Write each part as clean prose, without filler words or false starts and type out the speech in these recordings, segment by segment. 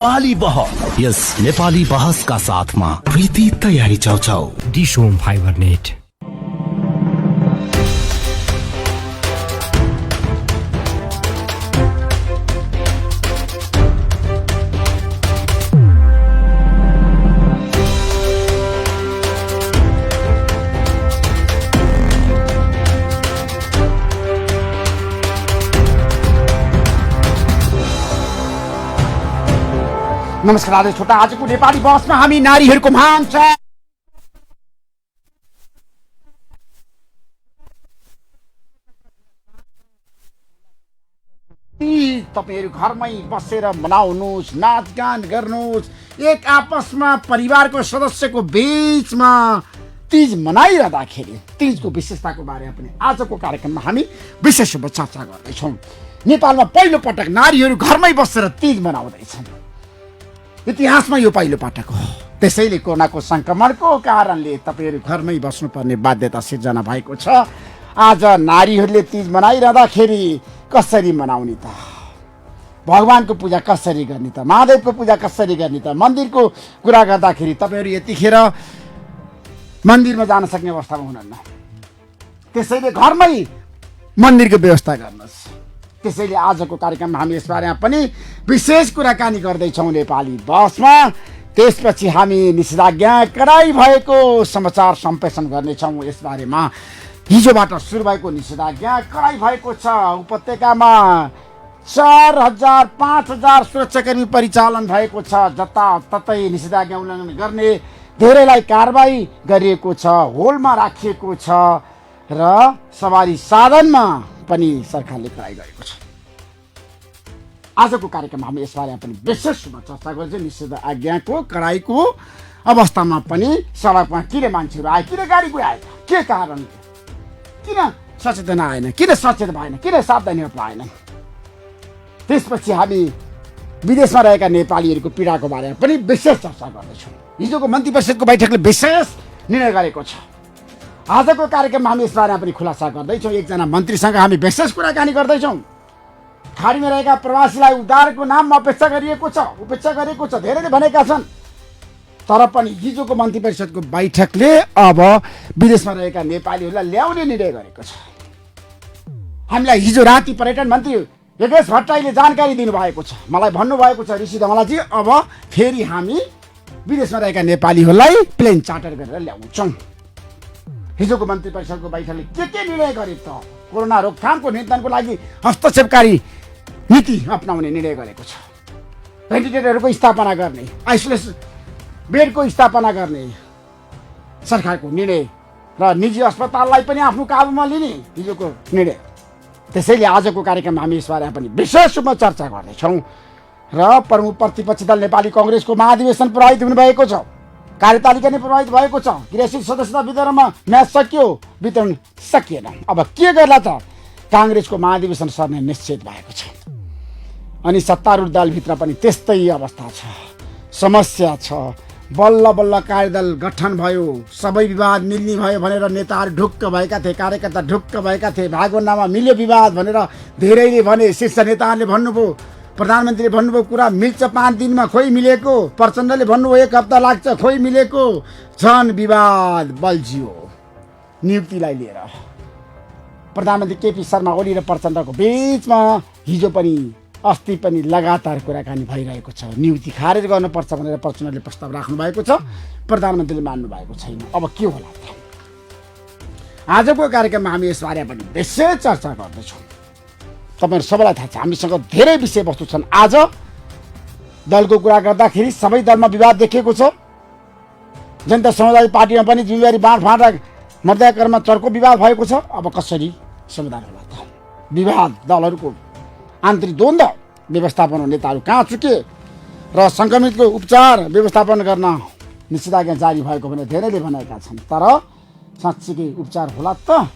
नेपाली बहस यस नेपाली बहसका साथमा प्रीति तयारी चाउचाउ डिसोम फाइबर नेट। नमस्कार आज छोटा आजको नेपाली बहसमा हामी नारीहरूको महान छ तपाईहरु घरमै बसेर मनाउनुस्, नाचगान गर्नुस्, एक आपसमा परिवारको सदस्यको बीचमा तीज मनाइरहँदाखेरि तीजको विशेषताको बारेमा पनि आजको कार्यक्रममा हामी विशेष रूपमा चर्चा गर्दैछौँ। नेपालमा पहिलो पटक नारीहरू घरमै बसेर तीज मनाउँदैछन्। इतिहासमा यो पहिलो पटक हो। त्यसैले कोरोनाको संक्रमणको कारणले तपाईहरु घरमै बस्नुपर्ने बाध्यता सिर्जना भएको छ। आज नारीहरूले तीज मनाइरहँदाखेरि कसरी मनाउने त, भगवानको पूजा कसरी गर्ने त, महादेवको पूजा कसरी गर्ने त, मन्दिरको कुरा गर्दाखेरि तपाईहरु यतिखेर मन्दिरमा जान सक्ने अवस्थामा हुनुहुन्न। त्यसैले घरमै मन्दिरको व्यवस्था गर्नुहोस्। त्यसैले आजको कार्यक्रममा हामी यसबारेमा पनि विशेष कुराकानी गर्दैछौँ नेपाली बहसमा। त्यसपछि हामी निषेधाज्ञा कराई भएको समाचार सम्प्रेषण गर्नेछौँ। यसबारेमा हिजोबाट सुरु भएको निषेधाज्ञा कराई भएको छ। उपत्यकामा 4000 5000 सुरक्षाकर्मी परिचालन भएको छ। जताततै निषेधाज्ञा उल्लङ्घन गर्ने धेरैलाई कारबाही गरिएको छ, होलमा राखिएको छ र सवारी साधनमा पनि सरकारले कराई गरेको छ। आजको कार्यक्रममा हामी यसबारेमा पनि विशेष रूपमा चर्चा गर्छौँ। निषेधाज्ञाको कराईको अवस्थामा पनि सडकमा किन मान्छेहरू आए, किन गाडी कुदाए, के कारणले, किन सचेतना आएन, किन सचेत भएन, किन सावधानी अप्नाएन। त्यसपछि हामी विदेशमा रहेका नेपालीहरूको पीडाको बारेमा पनि विशेष चर्चा गर्दैछौँ। हिजोको मन्त्री परिषदको बैठकले विशेष निर्णय गरेको छ। आजको कार्यक्रममा हामी यसबारेमा पनि खुलासा गर्दैछौँ। एकजना मन्त्रीसँग हामी विशेष कुराकानी गर्दैछौँ। खाडीमा रहेका प्रवासीलाई उद्धारको नाममा उपेक्षा गरिएको छ, धेरैले भनेका छन्। तर पनि हिजोको मन्त्री परिषदको बैठकले अब विदेशमा रहेका नेपालीहरूलाई ल्याउने निर्णय गरेको छ। हामीलाई हिजो राति पर्यटन मन्त्री योगेश भट्टराईले जानकारी दिनुभएको छ। मलाई भन्नुभएको छ, ऋषि धमलाजी अब फेरि हामी विदेशमा रहेका नेपालीहरूलाई प्लेन चार्टर गरेर ल्याउँछौँ। हिजोको मन्त्री परिषदको बैठकले के निर्णय गरे त? कोरोना रोकथामको नियन्त्रणको लागि हस्तक्षेपकारी नीति अपनाउने निर्णय गरेको छ। भेन्टिलेटरहरूको स्थापना गर्ने, आइसोलेसन बेडको स्थापना गर्ने सरकारको निर्णय र निजी अस्पताललाई पनि आफ्नो काबुमा लिने हिजोको निर्णय। त्यसैले आजको कार्यक्रममा हामी यसबारेमा पनि विशेष रूपमा चर्चा गर्दैछौँ। र प्रमुख प्रतिपक्षी दल नेपाली कङ्ग्रेसको महाधिवेशन प्रभावित हुनुभएको छ। कार्यतालिका नै प्रभावित भएको छ। क्रियाशील सदस्यता वितरणमा म्याच सकियो, वितरण सकिएन। अब के गर्ला त? काङ्ग्रेसको महाधिवेशन सर्ने निश्चित भएको छ। अनि सत्तारूढ दलभित्र पनि त्यस्तै अवस्था छ, समस्या छ। बल्ल बल्ल कार्यदल गठन भयो, सबै विवाद मिल्ने भयो भनेर नेताहरू ढुक्क भएका थिए, कार्यकर्ता ढुक्क भएका थिए। भागभन्डामा मिल्यो विवाद भनेर धेरैले भने। शीर्ष नेताहरूले भन्नुभयो, प्रधानमन्त्रीले भन्नुभयो कुरा मिल्छ 5 दिनमा, खोइ मिलेको। प्रचण्डले भन्नुभयो 1 हप्ता लाग्छ, खोइ मिलेको। झन विवाद बल्झियो नियुक्तिलाई लिएर। प्रधानमन्त्री केपी शर्मा ओली र प्रचण्डको बीचमा हिजो पनि अस्ति पनि लगातार कुराकानी भइरहेको छ। नियुक्ति खारेज गर्नुपर्छ भनेर प्रचण्डले प्रस्ताव राख्नु भएको छ, प्रधानमन्त्रीले मान्नु भएको छैन। अब के होला त? आजको कार्यक्रममा हामी यसबारे पनि विशेष चर्चा गर्दैछौँ। तपाईहरु सबैलाई थाहा छ, हामीसँग धेरै विषयवस्तु छन्। आज दलको कुरा गर्दाखेरि सबै दलमा विवाद देखिएको छ। जनता समाजवादी पार्टीमा पनि जिम्मेवारी बाँडफाँड र मर्यादाकर्ममा चर्को विवाद भएको छ। अब कसरी समाधान होला त? विवाद, दलहरूको आन्तरिक द्वन्द्व व्यवस्थापन नेताहरू कहाँ चुके र सङ्क्रमितको उपचार व्यवस्थापन गर्न निषेधाज्ञा जारी भएको भने धेरैले भनेका छन्। तर साँच्चीकै उपचार होला त?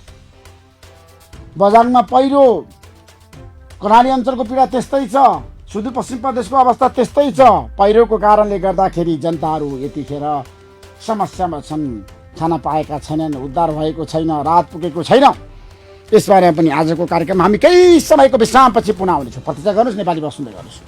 बजारमा पहिरो, कर्णाली अञ्चलको पीडा त्यस्तै छ, सुदूरपश्चिम प्रदेशको अवस्था त्यस्तै छ। पहिरोको कारणले गर्दाखेरि जनताहरू यतिखेर समस्यामा छन्, खाना पाएका छैनन्, उद्धार भएको छैन, राहत पुगेको छैन। यसबारेमा पनि आजको कार्यक्रममा हामी केही समयको विश्रामपछि पुनः आउनेछौँ। प्रतीक्षा गर्नुहोस्, नेपाली बस सुन्दै गर्नुहोस्।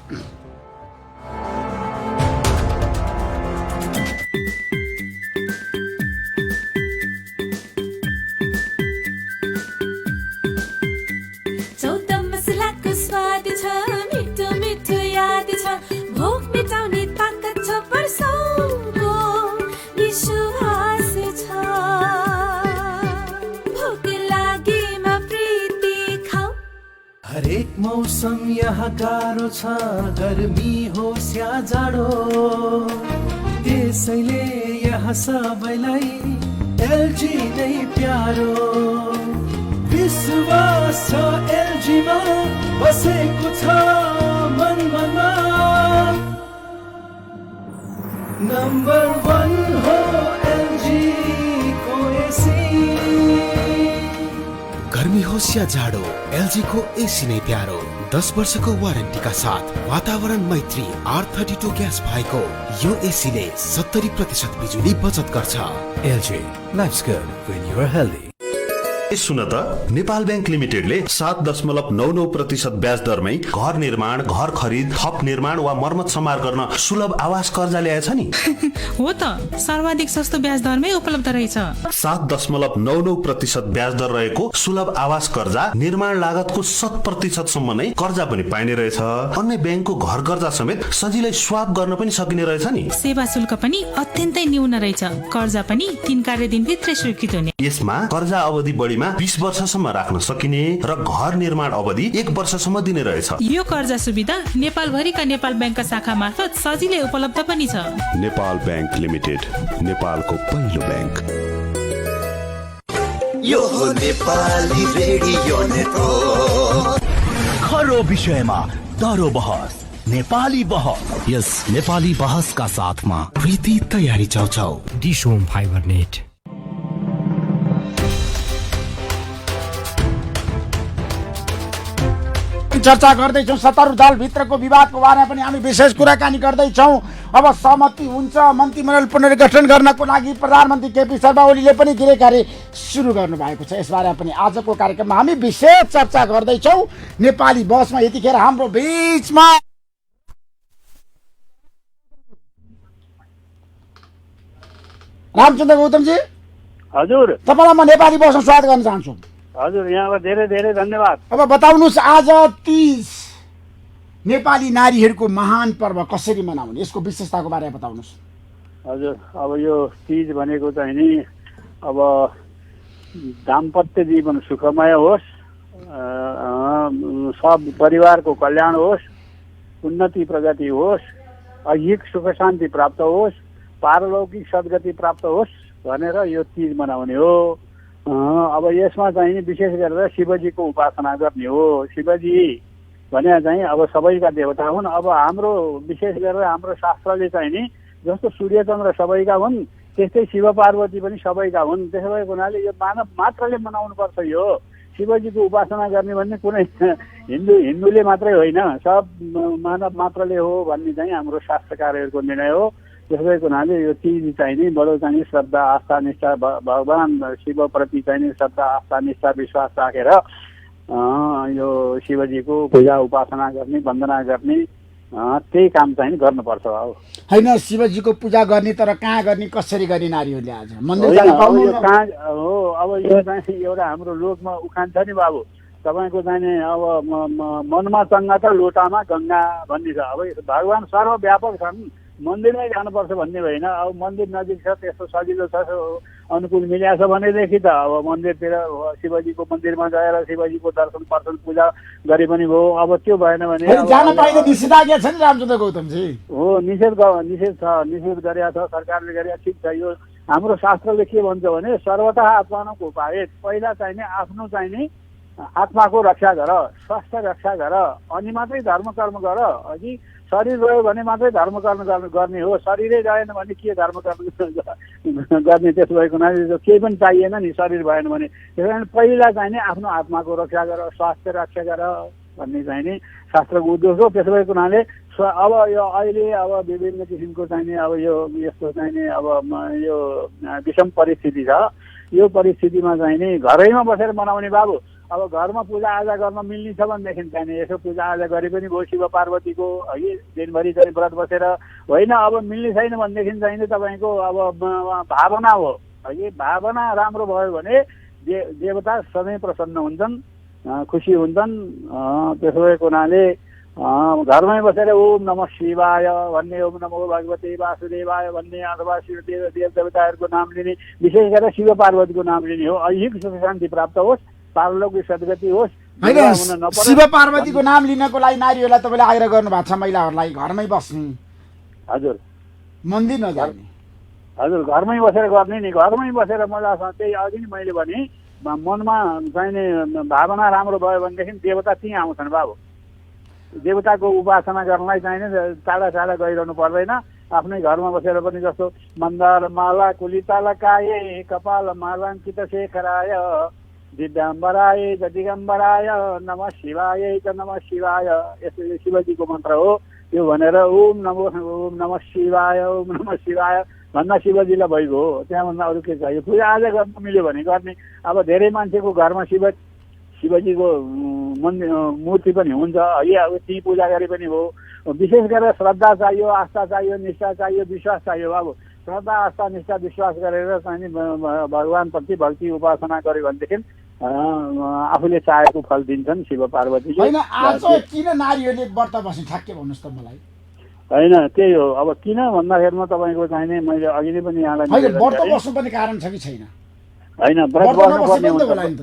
बिताउने ताकत छ वर्षौंको विश्वास छ भोक लागेमा प्रीति खाऊ हरेक मौसम यहाँ गाह्रो छ गर्मी होस् या जाडो त्यसैले यहाँ सबैलाई एलजी नै प्यारो विश्वास छ एलजीमा बसेको छ मन मनमा नम्बर 1 हो एलजी को एसी गर्मी होस् या जाडो एलजी को एसी नै प्यारो 10 वर्षको वारेन्टीका साथ वातावरण मैत्री R32 ग्यास भएको यो एसीले 70% बिजुली बचत गर्छ। LG, life's good when you're healthy. सुन त नेपाल बैंक लिमिटेडले 7.99% ब्याज दरमै घर निर्माण, घर खरिद, थप निर्माण वा मर्मत समार गर्न सुलभ आवास कर्जा ल्याएछ नि। हो त सर्वाधिक सस्तो ब्याज दरमै उपलब्ध रहेछ। 7.99% ब्याज दर रहेको सुलभ आवास कर्जा निर्माण लागतको 100% सम्म नै कर्जा पनि पाइने रहेछ। अन्य बैंकको घर कर्जा समेत सजिलै स्वाप गर्न पनि सकिने रहेछ नि। सेवा शुल्क पनि अत्यन्तै न्यून रहेछ। कर्जा पनि 3 कार्यदिन भित्रै स्वीकृत हुने। यसमा कर्जा अवधि बढीमा 20 वर्षसम्म राख्न सकिने र घर निर्माण अवधि 1 वर्षसम्म दिने रहेछ। यो कर्जा सुविधा नेपाल भरिका नेपाल बैंकका शाखा मार्फत सजिलै उपलब्ध पनि छ। नेपाल बैंक लिमिटेड, नेपालको पहिलो बैंक। यो हो नेपाली रेडियो नेटवर्क। खरो विषयमा दरो बहस नेपाली बहस। यस नेपाली बहसका साथमा प्रीति तयारी chow chow dish home fibre net. चर्चा गर्दैछौँ सत्तारूढ दलभित्रको विवादको बारेमा पनि हामी विशेष कुराकानी गर्दैछौँ। अब सहमति हुन्छ मन्त्रीमण्डल पुनर्गठन गर्नको लागि प्रधानमन्त्री केपी शर्मा ओलीले पनि गृह कार्य सुरु गर्नुभएको छ। यसबारेमा पनि आजको कार्यक्रममा हामी विशेष चर्चा गर्दैछौँ नेपाली बसमा। यतिखेर हाम्रो बीचमा रामचन्द्र गौतमजी, हजुर तपाईँलाई म नेपाली बसमा स्वागत गर्न चाहन्छु। हजुर यहाँलाई धेरै धेरै धन्यवाद। अब बताउनुहोस् आज तीज नेपाली नारीहरूको महान पर्व कसरी मनाउने, यसको विशेषताको बारेमा बताउनुहोस्। हजुर अब यो तीज भनेको चाहिँ नि अब दाम्पत्य जीवन सुखमय होस्, सब परिवारको कल्याण होस्, उन्नति प्रगति होस्, ऐहिक सुख शान्ति प्राप्त होस्, पारलौकिक सद्गति प्राप्त होस् भनेर यो तीज मनाउने हो। अब यसमा चाहिँ नि विशेष गरेर शिवजीको उपासना गर्ने हो। शिवजी भने चाहिँ अब सबैका देवता हुन्। अब हाम्रो विशेष गरेर हाम्रो शास्त्रले चाहिँ नि जस्तो सूर्यचन्द्र सबैका हुन् त्यस्तै शिव पार्वती पनि सबैका हुन्। त्यसो भएको हुनाले यो मानव मात्रले मनाउनुपर्छ। यो शिवजीको उपासना गर्ने भन्ने कुनै हिन्दूले मात्रै होइन, सब मानव मात्रले हो भन्ने चाहिँ हाम्रो शास्त्रकारहरूको निर्णय हो। त्यसो भएको हुनाले यो तीज चाहिँ नि बडो चाहिँ श्रद्धा आस्था निष्ठा भगवान शिवप्रति चाहिँ नि श्रद्धा आस्था निष्ठा विश्वास राखेर यो शिवजीको पूजा उपासना गर्ने वन्दना गर्ने त्यही काम चाहिँ गर्नुपर्छ। होइन शिवजीको पूजा गर्ने तर कहाँ गर्ने कसरी गर्ने नारीहरूले आज मन्दिर जान पाउनु कहाँ हो। अब यो चाहिँ एउटा हाम्रो लोकमा उखान छ नि बाबु, तपाईँको चाहिँ नि अब मनमा चङ्गा त लोटामा गङ्गा भन्ने छ। अब भगवान सर्वव्यापक छन्, मन्दिरमै जानुपर्छ भन्ने होइन। अब मन्दिर नजिक छ, त्यस्तो सजिलो छ, अनुकूल मिल्या छ भनेदेखि त अब मन्दिरतिर शिवजीको मन्दिरमा गएर शिवजीको दर्शन पर्शन पूजा गरे पनि भयो। अब त्यो भएन भने जान पाइने निषेधाज्ञा छ नि रामचन्द्र गौतमजी? हो, निषेध छ, निषेध गरेका छ सरकारले गरेका। ठिक छ, यो हाम्रो शास्त्रले के भन्छ भने सर्वतः आत्मानको उपाय। पहिला चाहिने आफ्नो चाहिने आत्माको रक्षा गर, स्वास्थ्य रक्षा गर, अनि मात्रै धर्म कर्म गर। अघि शरीर रह्यो भने मात्रै धर्म कर्म गर्ने हो, शरीरै रहेन भने के धर्म कर्म गर्ने? त्यसो भएको हुनाले केही पनि चाहिएन नि शरीर भएन भने। त्यस कारण पहिला चाहिने आफ्नो आत्माको रक्षा गर, स्वास्थ्य रक्षा गर भन्ने चाहिने शास्त्रको उद्देश्य हो। त्यसो भएको हुनाले अब यो अहिले अब विभिन्न किसिमको चाहिने अब यो यस्तो चाहिने अब यो विषम परिस्थिति छ। यो परिस्थितिमा चाहिने घरैमा बसेर मनाउने बाबु। अब घरमा पूजाआजा गर्न मिल्ने छ भनेदेखि चाहिने यसो पूजाआजा गरे पनि भयो शिव पार्वतीको है, दिनभरि चाहिँ व्रत बसेर होइन। अब मिल्ने छैन भनेदेखि चाहिने तपाईँको अब भावना हो है, भावना राम्रो भयो भने देवता सधैँ प्रसन्न हुन्छन्, खुसी हुन्छन्। त्यसो भएको हुनाले घरमै बसेर ओम नमः शिवाय भन्ने, ओम नमो भगवते वासुदेवाय भन्ने, अथवा शिव देव देवताहरूको नाम लिने, विशेष गरेर शिव पार्वतीको नाम लिने हो। ऐहिक सुख शान्ति प्राप्त होस्, पारलौकिक सद्गति होस्। होइन, शिव पार्वतीको नाम लिनको लागि नारीहरूलाई तपाईँले आग्रह गर्नु भएको छ महिलाहरूलाई घरमै बस्ने, हजुर मन्दिर नजाने। हजुर घरमै बसेर गर्ने नि, घरमै बसेर मजासँग। त्यही अघि नै मैले भने मनमा चाहिने भावना राम्रो भयो भनेदेखि देवता त्यहीँ आउँछन् बाबु। देवताको उपासना गर्नलाई चाहिने टाढा टाढा गइरहनु पर्दैन, आफ्नै घरमा बसेर पनि। जस्तो मन्दार माला कुलिता लकाए कपाल मालाङ्कित शेखराय दिव्याम्बराय च दिगम्बराय नमः शिवाय च नमः शिवाय, यसो शिवजीको मन्त्र हो त्यो भनेर ओम नमः शिवाय ओम नमः शिवाय भन्दा शिवजीलाई भइगयो हो। त्यहाँभन्दा अरू के चाहियो? पूजा आजा गर्न मिल्यो भने गर्ने। अब धेरै मान्छेको घरमा शिवजीको मन्दिर मूर्ति पनि हुन्छ है, अब ती पूजा गरे पनि हो। विशेष गरेर श्रद्धा चाहियो, आस्था चाहियो, निष्ठा चाहियो, विश्वास चाहियो बाबु। श्रद्धा आस्था निष्ठा विश्वास गरेर चाहिँ भगवानप्रति भक्ति उपासना गर्यो भनेदेखि आफूले चाहेको फल दिन्छन् शिव पार्वतीले। होइन, आज किन नारीहरूले व्रत बस्ने ठ्याक्कै भन्नुहोस् त मलाई? होइन त्यही हो। अब किन भन्दाखेरिमा तपाईँको चाहिने मैले अघि नै पनि यहाँलाई व्रत बस्नुपर्ने कारण छ कि छैन? होइन, व्रत बस्नुपर्ने हुन्छ।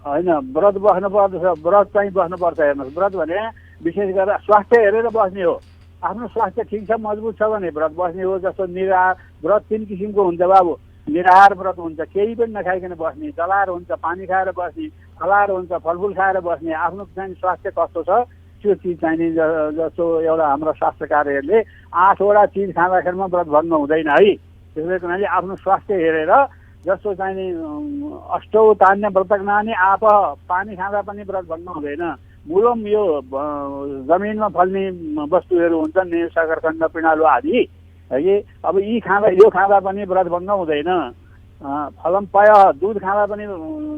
होइन, व्रत बस्नुपर्छ, व्रत चाहिँ बस्नुपर्छ। हेर्नुहोस्, व्रत भने विशेष गरेर स्वास्थ्य हेरेर बस्ने हो। आफ्नो स्वास्थ्य ठिक छ, मजबुत छ भने व्रत बस्ने हो। जस्तो निराहार व्रत 3 किसिमको हुन्छ बाबु। निराहार व्रत हुन्छ, केही पनि नखाइकन बस्ने। जलाहार हुन्छ, पानी खाएर बस्ने। फलाहार हुन्छ, फलफुल खाएर बस्ने। आफ्नो चाहिँ स्वास्थ्य कस्तो छ त्यो चिज चाहिने। जस्तो एउटा हाम्रो शास्त्रकारहरूले 8वटा चिज खाँदाखेरिमा व्रत भङ्ग हुँदैन है। त्यसै कारणले आफ्नो स्वास्थ्य हेरेर जस्तो चाहिने अष्टौ तान्य व्रतज्ञानी आप, पानी खाँदा पनि व्रत भङ्ग हुँदैन। मूलम यो जमिनमा फल्ने वस्तुहरू हुन्छन् नि, सकरखण्ड पिँडालु आदि है कि। अब यी खाँदा यो खाँदा पनि व्रत भङ्ग हुँदैन। फलम पय दुध खाँदा पनि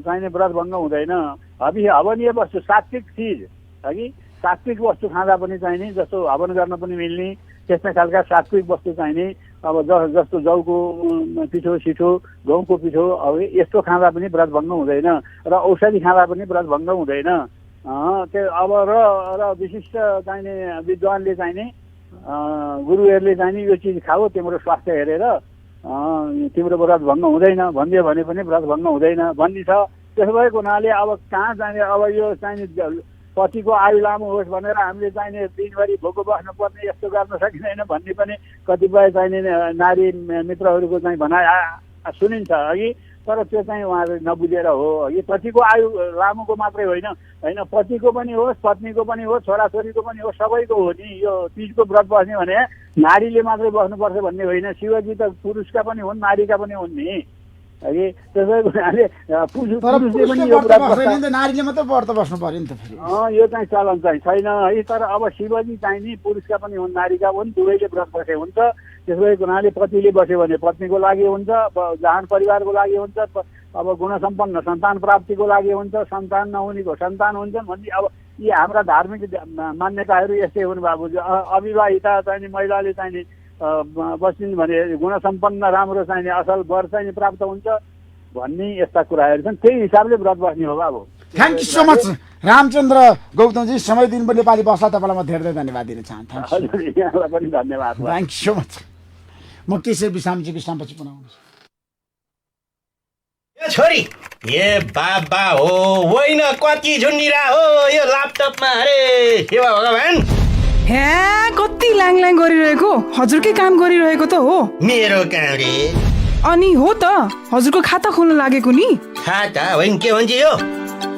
चाहिने व्रत भङ्ग हुँदैन। हवनीय वस्तु सात्विक चिज है कि, सात्विक वस्तु खाँदा पनि चाहिने, जस्तो हवन गर्न पनि मिल्ने त्यस्तै खालका सात्विक वस्तु चाहिने। अब जस्तो जौको पिठो सिठो, गहुँको पिठो, अब यस्तो खाँदा पनि व्रत भङ्ग हुँदैन। र औषधि खाँदा पनि व्रत भङ्ग हुँदैन। त्यो अब र विशिष्ट चाहिने विद्वानले चाहिने गुरुहरूले चाहिने यो चिज खाऊ तिम्रो स्वास्थ्य हेरेर तिम्रो व्रत भङ्ग हुँदैन भनिदियो भने पनि व्रत भङ्ग हुँदैन भन्ने छ। त्यसो भएको हुनाले अब कहाँ जाने? अब यो चाहिने पतिको आयु लामो होस् भनेर हामीले चाहिने दिनभरि भोको बस्नुपर्ने, यस्तो गर्न सकिँदैन भन्ने पनि कतिपय चाहिने नारी मित्रहरूको चाहिँ भनाइ सुनिन्छ अघि। तर त्यो चाहिँ उहाँहरूले नबुझेर हो। यो पतिको आयु लामोको मात्रै होइन, होइन पतिको पनि होस्, पत्नीको पनि होस्, छोराछोरीको पनि होस्, सबैको हो नि। यो तिजको व्रत बस्ने भने नारीले मात्रै बस्नुपर्छ भन्ने होइन। शिवजी त पुरुषका पनि हुन्, नारीका पनि हुन् नि है। त्यसैको हुनाले पुरुषले पनि यो व्रत बस्छ, नारीले मात्रै व्रत बस्नु पर्यो नि त फेरि। यो चाहिँ चलन चाहिँ छैन है। तर अब शिवजी चाहिँ नि पुरुषका पनि हुन्, नारीका हुन्, दुवैले व्रत बसे हुन्छ। त्यसै हुनाले पतिले बस्यो भने पत्नीको लागि हुन्छ, जहान परिवारको लागि हुन्छ, अब गुणसम्पन्न सन्तान प्राप्तिको लागि हुन्छ, सन्तान नहुनेको सन्तान हुन्छन् भन्ने। अब यी हाम्रा धार्मिक मान्यताहरू यस्तै हुन् बाबु। अविवाहिता चाहिने महिलाले चाहिने बस्छिन् भने गुणसम्पन्न राम्रो चाहिने असल वर चाहिँ प्राप्त हुन्छ भन्ने यस्ता कुराहरू छन्। त्यही हिसाबले व्रत बस्ने हो बाबु। Thank you so much Ramchandra गौतमजी, समय दिनुभयो नेपाली भाषा। तपाईँलाई म धेरै धन्यवाद दिन चाहन्छु। यहाँलाई पनि धन्यवाद। Thank you so much. म केशर विश्रामजी विश्रामपछि पुनः आउँछु। छोरी ए बाबा हो होइन, कति झुन्डिरा हो यो ल्यापटपमा। अरे हे भगवान, हे कति ल्याङ गरिरहेको? हजुरकै काम गरिरहेको त हो। मेरो काम रे? अनि हो त, हजुरको खाता खोल्न लागेको नि। खाता होइन, के भन्छ यो?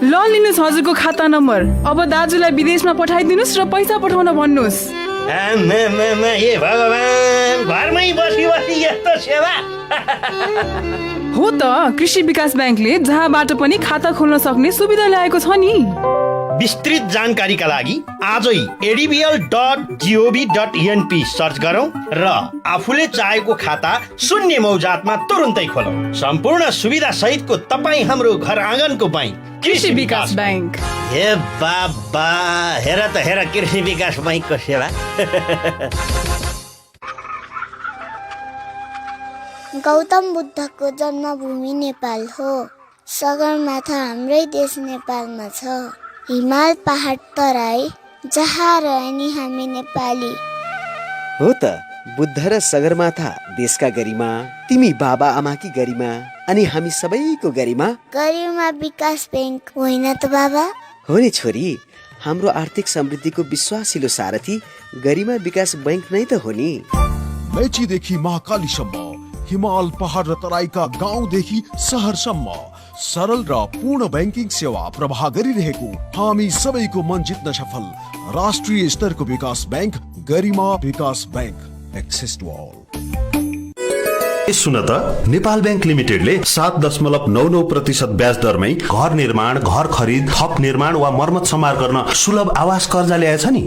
ल लिनुहोस् हजुरको खाता नम्बर। अब दाजुलाई विदेशमा पठाइदिनुहोस् र पैसा पठाउन भन्नुहोस्। हे भगवान, घरमै बसी बसी यस्तो सेवा। हो त, कृषि विकास ब्याङ्कले जहाँबाट पनि खाता खोल्न सक्ने सुविधा ल्याएको छ नि। विस्तृत जानकारीका लागि आजै adbl.gov.np सर्च गरौँ र आफूले चाहेको खाता शून्य मौजातमा तुरुन्तै खोलौँ। सम्पूर्ण सुविधा सहितको तपाईँ हाम्रो घर आँगनको बैंक कृषि विकास ब्याङ्क। हे बाबा, हेर त हेर कृषि विकास बैंकको सेवा। गौतम बुद्धको जन्मभूमि नेपाल हो। सगरमाथा हाम्रै देश नेपालमा छ। हिमाल पहाड तराई जहाँ रहे नि हामी नेपाली। हो त, बुद्ध र सगरमाथा देशका गरिमा, तिमी बाबा आमाकी गरिमा, अनि हामी सबैको गरिमा। गरिमा विकास बैंक होइन त बाबा? हो नि छोरी, हाम्रो आर्थिक समृद्धिको विश्वासिलो सारथी गरिमा विकास बैंक नै त हो नि। मेचीदेखि महाकालीसम्म, हिमाल पहाड र तराईका गाउँदेखि सहरसम्म सरल र पूर्ण ब्याङ्किङ सेवा प्रवाह गरिरहेको हामी सबैको मन जित्न सफल राष्ट्रिय स्तरको विकास bank Garima Vikas bank. Access to all. सुन त, नेपाल बैंक लिमिटेडले 7.99% ब्याज दरमै घर निर्माण, घर खरिद, थप निर्माण वा मर्मत समार गर्न सुलभ आवास कर्जा ल्याएछ नि।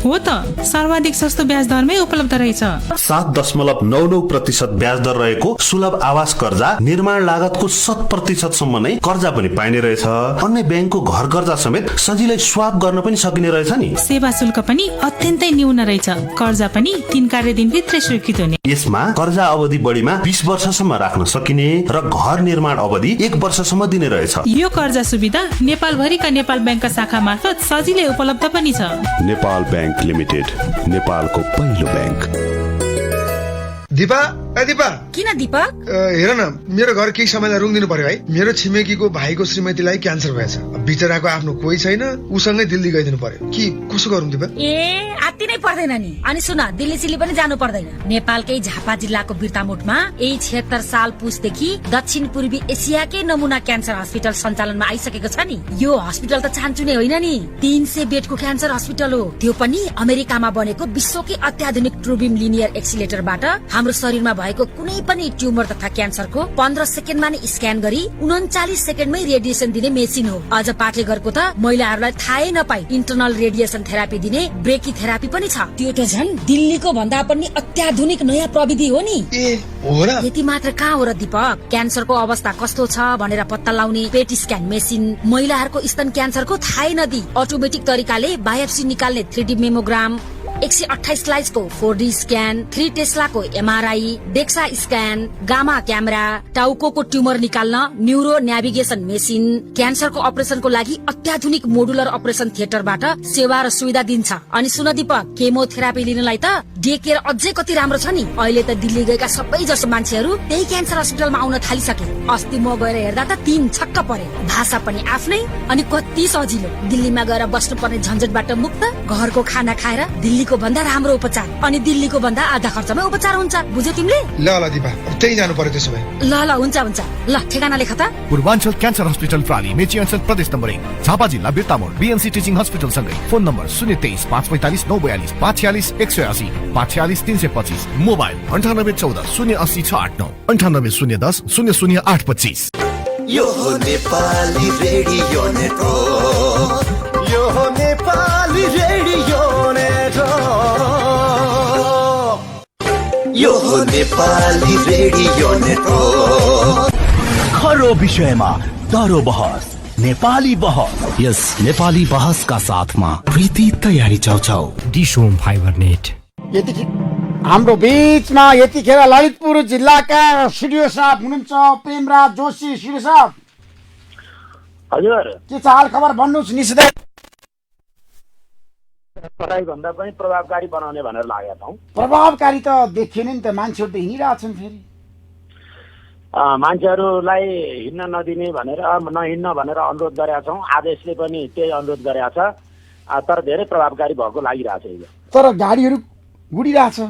हो त, सर्वाधिक सस्तो ब्याज दरमै उपलब्ध रहेछ। 7.99% ब्याज दर रहेको सुलभ आवास कर्जा निर्माण लागतको 100% सम्म नै कर्जा पनि पाइने रहेछ। अन्य ब्याङ्कको घर कर्जा समेत सजिलै स्वाप गर्न पनि सकिने रहेछ नि। सेवा शुल्क पनि अत्यन्तै न्यून रहेछ। कर्जा पनि 3 कार्यदिनभित्रै स्वीकृत हुने। यसमा कर्जा अवधि बढीमा 20 वर्षसम्म राख्न सकिने र घर निर्माण अवधि 1 वर्षसम्म दिने रहेछ। यो कर्जा सुविधा नेपालभरिका नेपाल बैंकका शाखा मार्फत सजिलै उपलब्ध पनि छ। नेपाल बैंक लिमिटेड, नेपालको पहिलो बैंक। दिपा, दिपा। किन दीपक? हेर न, मेरो घर केही समयलाई रुङ्दिनु पर्यो है। मेरो छिमेकीको भाइको श्रीमतीलाई क्यान्सर भएछ। बिचराको आफ्नो कोही छैन, उसँगै दिल्ली गइदिनु पर्यो। कि कसो गरौँ दिपा? आत्ति नै पर्दैन नि। अनि सुन, दिल्ली सिल्ली पनि जानु पर्दैन। नेपालकै झापा जिल्लाको बिर्तामोटमा यही 76 साल पुसदेखि दक्षिण पूर्वी एसियाकै नमुना क्यान्सर हस्पिटल सञ्चालनमा आइसकेको छ नि। यो हस्पिटल त चान्चुने होइन नि, 300 बेडको क्यान्सर हस्पिटल हो। त्यो पनि अमेरिकामा बनेको विश्वकै अत्याधुनिक ट्रुबिम लिनियर एक्सिलेटरबाट हाम्रो शरीरमा भएको कुनै पनि ट्युमर तथा क्यान्सरको 15 सेकेन्डमा नै स्क्यान गरी 39 सेकेन्डमै रेडिएसन दिने मेसिन हो। अझ पाठेघरको त महिलाहरूलाई थाहै नपाई इन्टरनल रेडिएसन थेरापी दिने ब्रेकी थेरापी पनि छ। त्यो त झन् दिल्लीको भन्दा पनि अत्याधुनिक नयाँ प्रविधि हो नि। हो र? यति मात्र कहाँ हो र दीपक, क्यान्सरको अवस्था कस्तो छ भनेर पत्ता लगाउने पेट स्क्यान मेसिन, महिलाहरूको स्तन क्यान्सरको थाहै नदी अटोमेटिक तरिकाले बायोप्सी निकाल्ने 3D मेमोग्राम, 128 स्लाइसको 4D स्क्यान, 3 टेस्लाको MRI, DEXA scan, gamma camera, टाउकोको ट्युमर निकाल्न न्युरो नेभिगेसन मेसिन, क्यान्सरको अपरेसनको लागि अत्याधुनिक मोडुलर अपरेसन थिएटरबाट सेवा र सुविधा दिन्छ। अनि सुन दीपक, केमोथेरापी लिनलाई त डे केयर अझै कति राम्रो छ नि। अहिले त दिल्ली गएका सबै जसो मान्छेहरू त्यही क्यान्सर हस्पिटलमा आउन थालिसके। अस्ति म गएर हेर्दा त 3 छक्क परे। भाषा पनि आफ्नै, अनि कति सजिलो। दिल्लीमा गएर बस्नुपर्ने झन्झटबाट मुक्त, घरको खाना खाएर दिल्लीको भन्दा राम्रो उपचार, अनि दिल्लीको भन्दा आधा खर्चमा उपचार हुन्छ। बुझ्यौ तिमीले? ल दिपा, त्यही जानु पर्यो त्यसो भए। ल हुन्छ। ल ठेगाना लेख त। पूर्वाञ्चल क्यान्सर हस्पिटल प्राली, मेची अञ्चल प्रदेश नम्बर 1, झापा जिल्ला बिर्तामोड, BNC टिचिङ हस्पिटल सँगै। Phone number 023 545 942 546 180 546 325। मोबाइल 9814 080 689 98 010 00825। यो हो नेपाली रेडियो नेटवर्क, यो हो नेपाली रेडियो नेटवर्क, यो हो नेपाली रेडियो नेटवर्क। खरो विषयमा दरो बहस, नेपाली बहस। यस नेपाली बहसका साथमा प्रीति तयारी चाउचाउ, डिसोम फाइबर नेट। हाम्रो बीचमा यतिखेर ललितपुर जिल्लाका सिडिओ साहब हुनुहुन्छ, प्रेमराज जोशी। सिडिओ साहब हजुर, के छ हाल खबर भन्नुहोस्। निषेध पढाइ भन्दा पनि प्रभावकारी बनाउने भनेर लागेका छौँ। प्रभावकारी त देखिएन नि त, मान्छेहरू त हिँडिरहेछन्। फेरि मान्छेहरूलाई हिँड्न नदिने भनेर नहिँड्न भनेर अनुरोध गरेका छौँ। आदेशले पनि त्यही अनुरोध गरेका छ, तर धेरै प्रभावकारी भएको लागिरहेछ। तर गाडीहरू गुडिरहेछ।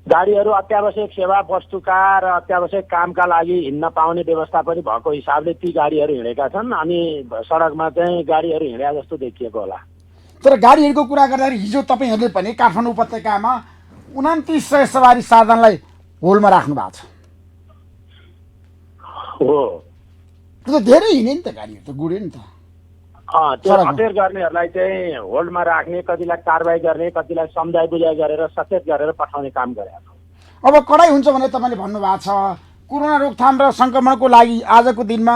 गाडीहरू अत्यावश्यक सेवा वस्तुका र अत्यावश्यक कामका लागि हिँड्न पाउने व्यवस्था पनि भएको हिसाबले ती गाडीहरू हिँडेका छन्, अनि सडकमा चाहिँ गाडीहरू हिँडे जस्तो देखिएको होला। तर गाडीहरूको कुरा गर्दाखेरि हिजो तपाईँहरूले पनि काठमाडौँ उपत्यकामा 2900 सवारी साधनलाई होलमा राख्नु भएको छ। हो, त्यो त धेरै हिँडे नि त, गाडीहरू त गुड्यो नि त। त्यो अटेर गर्नेहरूलाई चाहिँ होल्डमा राख्ने, कतिलाई कारवाही गर्ने, कतिलाई सम्झाइ बुझाइ गरेर सचेत गरेर पठाउने काम गरेका छौँ। अब कडाइ हुन्छ भने तपाईँले भन्नुभएको छ। कोरोना रोकथाम र संक्रमणको लागि आजको दिनमा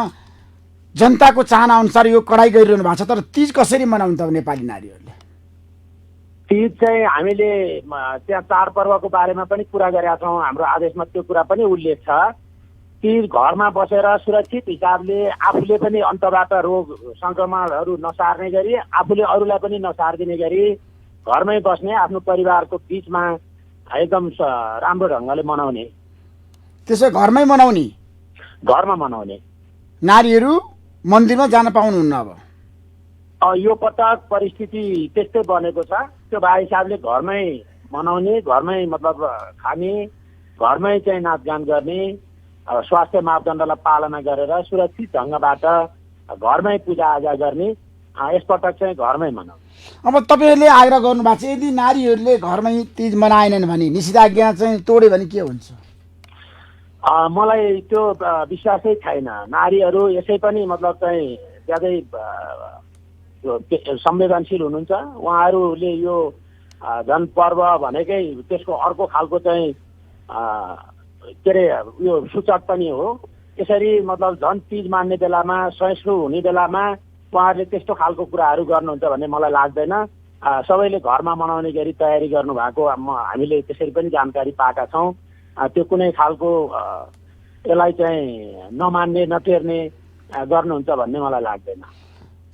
जनताको चाहना अनुसार यो कडाइ गरिरहनु भएको छ। तर तीज कसरी मनाउनु त नेपाली नारीहरूले? तीज चाहिँ हामीले त्यहाँ चाडपर्वको बारेमा पनि कुरा गरेका छौँ। हाम्रो आदेशमा त्यो कुरा पनि उल्लेख छ। ती घरमा बसेर सुरक्षित हिसाबले आफूले पनि अन्तबाट रोग सङ्क्रमणहरू नसार्ने गरी आफूले अरूलाई पनि नसार्दिने गरी घरमै बस्ने आफ्नो परिवारको बिचमा एकदम राम्रो ढङ्गले मनाउने। त्यसो घरमै मनाउने? घरमा मनाउने। नारीहरू मन्दिरमा जान पाउनुहुन्न अब? यो पटक परिस्थिति त्यस्तै बनेको छ। त्यो भए हिसाबले घरमै मनाउने, घरमै मतलब खाने, घरमै चाहिँ नाचगान गर्ने, स्वास्थ्य मापदण्डलाई पालना गरेर सुरक्षित ढङ्गबाट घरमै पूजाआजा गर्ने, यसपटक चाहिँ घरमै मनाउने। अब तपाईँहरूले आग्रह गर्नुभएको छ यदि नारीहरूले घरमै तीज मनाएनन् भने निषेधाज्ञा चाहिँ तोड्यो भने के हुन्छ? मलाई त्यो विश्वासै छैन। नारीहरू यसै पनि मतलब चाहिँ ज्यादै संवेदनशील हुनुहुन्छ। उहाँहरूले यो झन् पर्व भनेकै त्यसको अर्को खालको चाहिँ के अरे यो सूचक पनि हो। यसरी मतलब झन् तीज मान्ने बेलामा सहिष्णु हुने बेलामा उहाँहरूले त्यस्तो खालको कुराहरू गर्नुहुन्छ भन्ने मलाई लाग्दैन। सबैले घरमा मनाउने गरी तयारी गर्नुभएको हामीले त्यसरी पनि जानकारी पाएका छौँ। त्यो कुनै खालको यसलाई चाहिँ नमान्ने नटेर्ने गर्नुहुन्छ भन्ने मलाई लाग्दैन।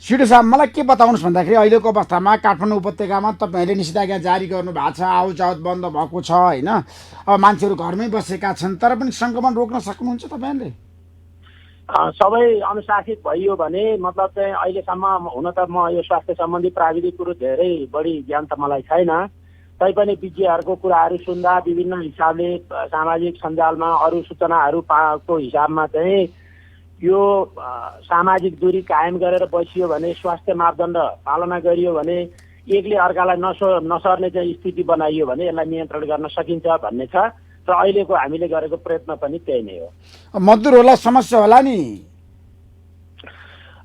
सिडो साहब मलाई के बताउनुहोस् भन्दाखेरि अहिलेको अवस्थामा काठमाडौँ उपत्यकामा तपाईँहरूले निषेधाज्ञा जारी गर्नु भएको छ, आउजावत बन्द भएको छ होइन। अब मान्छेहरू घरमै बसेका छन् तर पनि सङ्क्रमण रोक्न सक्नुहुन्छ तपाईँहरूले? सबै अनुशासित भइयो भने मतलब चाहिँ अहिलेसम्म हुन त म यो स्वास्थ्य सम्बन्धी प्राविधिक कुरो धेरै बढी ज्ञान त मलाई छैन। तैपनि विज्ञहरूको कुराहरू सुन्दा विभिन्न हिसाबले सामाजिक सञ्जालमा अरू सूचनाहरू पाएको हिसाबमा चाहिँ यो सामाजिक दूरी कायम गरेर बसियो भने, स्वास्थ्य मापदण्ड पालना गरियो भने, एकले अर्कालाई नसर्ने चाहिँ स्थिति बनाइयो भने यसलाई नियन्त्रण गर्न सकिन्छ भन्ने छ र अहिलेको हामीले गरेको प्रयत्न पनि त्यही नै हो। मजदुरहरूलाई समस्या होला नि?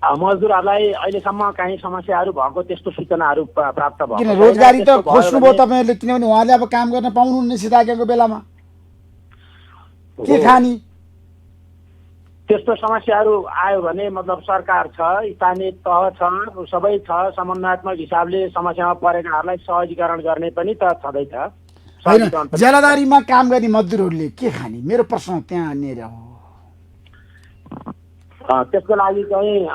मजदुरहरूलाई अहिलेसम्म काहीँ समस्याहरू भएको त्यस्तो सूचनाहरू प्राप्त भयो। किन रोजगारी त खोज्नुभयो तपाईँहरूले, किनभने उहाँले अब काम गर्न पाउनुहुन्न निषेधाज्ञाको बेलामा के खाने? त्यस्तो समस्याहरू आयो भने मतलब सरकार छ, स्थानीय तह छ, सबै छ, समन्वयात्मक हिसाबले समस्यामा परेकाहरूलाई सहजीकरण गर्ने पनि त छँदैछ। ज्यालादारीमा काम गर्ने मजदुरहरूले के खाने? मेरो प्रश्न त्यहाँनिर हो। त्यसको लागि चाहिँ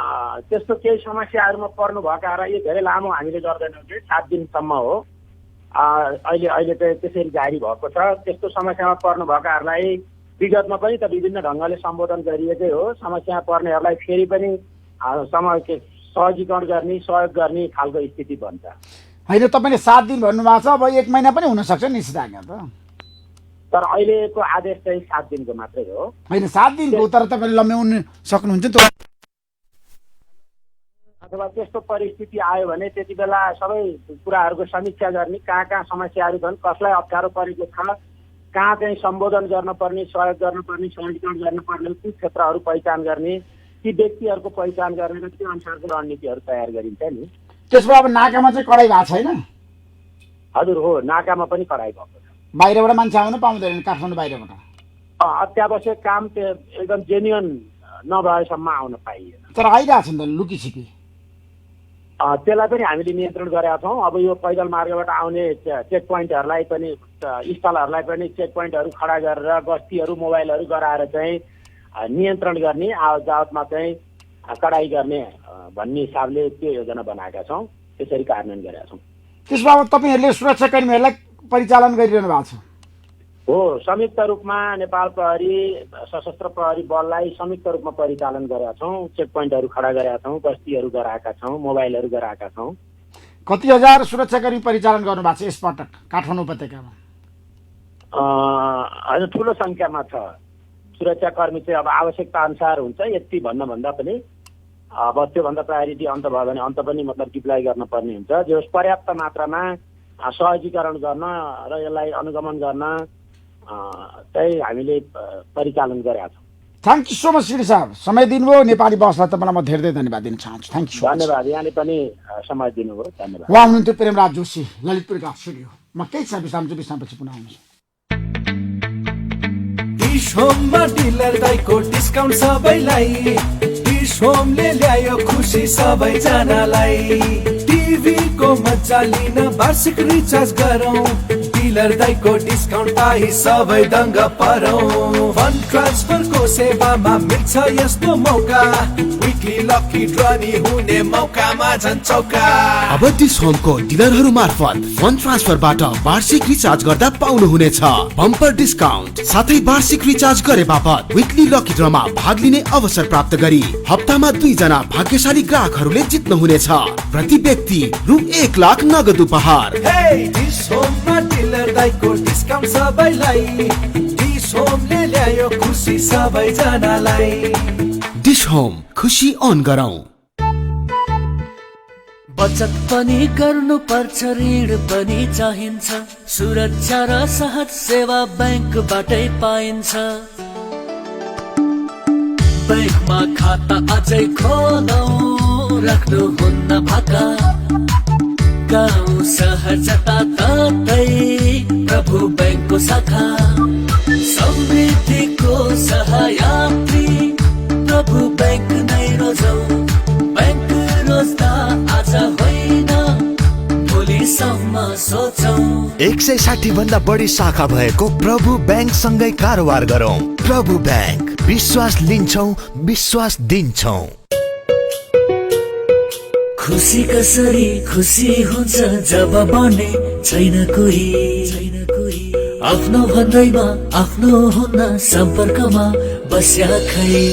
त्यस्तो केही समस्याहरूमा पर्नुभएकाहरूलाई यो धेरै लामो हामीले गर्दैनौँ कि 7 दिनसम्म हो। अहिले चाहिँ त्यसरी जारी भएको छ। त्यस्तो समस्यामा पर्नुभएकाहरूलाई विगतमा पनि त विभिन्न ढङ्गले सम्बोधन गरिएकै हो। समस्यामा पर्नेहरूलाई फेरि पनि सहजीकरण गर्ने, सहयोग गर्ने खालको स्थिति बन्छ। होइन तपाईँले 7 दिन भन्नुभएको छ, अब 1 महिना पनि हुनसक्छ निषेधाज्ञा त। तर अहिलेको आदेश चाहिँ 7 दिनको मात्रै हो। होइन 7 दिनको, तर तपाईँले लम्ब्याउन सक्नुहुन्छ त? अथवा त्यस्तो परिस्थिति आयो भने त्यति बेला सबै कुराहरूको समीक्षा गर्ने, कहाँ कहाँ समस्याहरू छन्, कसलाई अप्ठ्यारो परेको छ, कहाँ चाहिँ सम्बोधन गर्नुपर्ने, सहयोग गर्नुपर्ने, सहजीकरण गर्नुपर्ने ती क्षेत्रहरू पहिचान गर्ने, ती व्यक्तिहरूको पहिचान गर्ने र त्यो अनुसारको रणनीतिहरू तयार गरिन्छ नि। त्यसमा अब नाकामा चाहिँ कडाइ भएको छैन? हजुर हो, नाकामा पनि कडाइ भएको छ। बाहिरबाट मान्छे आउन पाउँदैन? काठमाडौँ बाहिरबाट अत्यावश्यक काम एकदम जेन्युन नभएसम्म आउन पाइएन। तर आइरहेको छ नि त लुकी छिपी। त्यसलाई पनि हामीले नियन्त्रण गरेका छौँ। अब यो पैदल मार्गबाट आउने चेक पोइन्टहरूलाई पनि, स्थलहरूलाई पनि चेक पोइन्टहरू खडा गरेर गस्तीहरू, मोबाइलहरू गराएर चाहिँ नियन्त्रण गर्ने, आवत जावतमा चाहिँ कडाइ गर्ने भन्ने हिसाबले त्यो योजना बनाएका छौँ। त्यसरी कार्यान्वयन गरेका छौँ। त्यसमा अब तपाईँहरूले सुरक्षाकर्मीहरूलाई परिचालन गरिरहनु भएको छ? हो, संयुक्त रूपमा नेपाल प्रहरी, सशस्त्र प्रहरी बललाई संयुक्त रूपमा परिचालन गरेका छौँ। चेक पोइन्टहरू खडा गरेका छौँ, गस्तीहरू गराएका छौँ, मोबाइलहरू गराएका छौँ। कति हजार सुरक्षाकर्मी परिचालन गर्नुभएको छ यसपटक काठमाडौँ उपत्यकामा? होइन, ठुलो सङ्ख्यामा छ सुरक्षाकर्मी चाहिँ। अब आवश्यकता अनुसार हुन्छ, यति भन्दा पनि अब त्योभन्दा प्रायोरिटी अन्त भयो भने अन्त पनि मतलब डिप्लोय गर्न पर्ने हुन्छ। जो पर्याप्त मात्रामा सहजीकरण गर्न र यसलाई अनुगमन गर्न चाहिँ हामीले परिचालन गरेका छौँ। Thank you so much Shri साहब, समय दिनुभयो। नेपाली बसलाई तपाईँलाई म धेरै धन्यवाद दिन चाहन्छु। Thank you. धन्यवाद, यहाँले पनि समय दिनुभयो। धन्यवाद। उहाँ हुनुहुन्थ्यो प्रेमराज जोशी, ललितपुरका स्टुडियो। म केही छ विश्रामपछि पुनः आउँछु। डिश होममा डिलर दाइको डिस्काउन्ट सबैलाई। डिश होमले ल्यायो खुसी सबैजनालाई। टिभीको मजा लिन वार्षिक रिचार्ज गरौँ। डिलर दाइको डिस्काउन्ट पाई सबै दङ्ग परौँ। फन्ड ट्रान्सफरको सेवामा मिल्छ यस्तो मौका, विकली लकी ड्र नि हुने मौकामा झन् चौका। अब डिस होमको डिलरहरू मार्फत फन्ड ट्रान्सफरबाट वार्षिक रिचार्ज गर्दा पाउनुहुनेछ बम्पर डिस्काउन्ट। साथै वार्षिक रिचार्ज गरे बापत विकली लकी ड्रमा भाग लिने अवसर प्राप्त गरी हप्तामा 2 जना भाग्यशाली ग्राहकहरूले जित्नुहुनेछ। प्रति व्यक्ति रु 1 लाख नगद उपहार। डिस होममा डिलर दाइको डिस्काउन्ट सबैलाई, डिस होमले ल्यायो खुसी सबैजनालाई। डिस होम, खुसी अन गरौँ। बचत पनि गर्नु पर्छ, ऋण पनि चाहिन्छ, सुरक्षा र सहज सेवा बैंकबाटै पाइन्छ। बैंकमा खाता अझै खोलौँ, राख्नुहुन्न भाका, गाउँ सहर जताततै प्रभु बैंकको शाखा। समृद्धिको सहयात्री प्रभु बैंक नै रोजौँ। बैंक रोज्दा आज होइन भोलिसम्म सोचौँ। 160 भन्दा बढी शाखा भएको प्रभु बैंक सँगै कारोबार गरौँ। प्रभु बैंक, विश्वास लिन्छौँ, विश्वास दिन्छौँ। खुसी कसरी खुसी हुन्छ जब बने छैन कोही, आफ्नो भन्दैमा आफ्नो हुन्न सम्पर्कमा बस्या खै।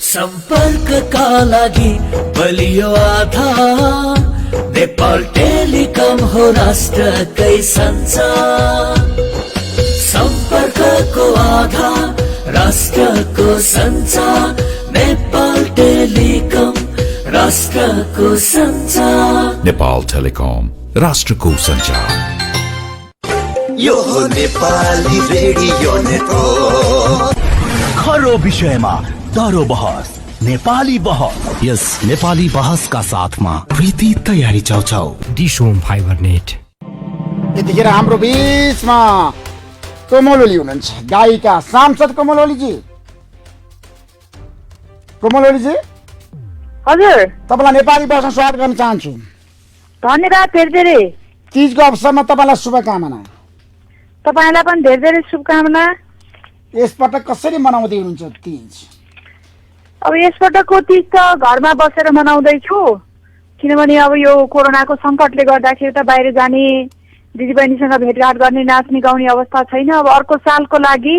सम्पर्कका लागि बलियो आधार, नेपाल टेलिकम हो राष्ट्रकै सञ्चार। सम्पर्कको आधार राष्ट्रको सञ्चार, नेपाल टेलिकम राष्ट्रको सञ्चार। नेपाल टेलिकम राष्ट्रको सञ्चार। यो हो नेपाली रेडियो नेटवर्क। खरो विषयमा दरो बहस, नेपाली बहस। यस नेपाली बहसका साथमा प्रीति तयारी चाउचाउ, डिस होम फाइबर नेट। यतिखेर हाम्रो बीचमा कोमल ओली हुनुहुन्छ, गायिका सांसद कोमल ओलीजी। कोमल ओलीजी, हजुर, तपाईँलाई नेपाली बहसमा स्वागत गर्न चाहन्छु। धन्यवाद धेरै धेरै। तीजको अवसरमा तपाईँलाई शुभकामना। तपाईँलाई पनि धेरै धेरै शुभकामना। यसपटक कसरी मनाउँदै हुनुहुन्छ तीज? अब यसपटकको तीज त घरमा बसेर मनाउँदैछु, किनभने अब यो कोरोनाको सङ्कटले गर्दाखेरि त बाहिर जाने, दिदीबहिनीसँग भेटघाट गर्ने, नाच्ने गाउने अवस्था छैन। अब अर्को सालको लागि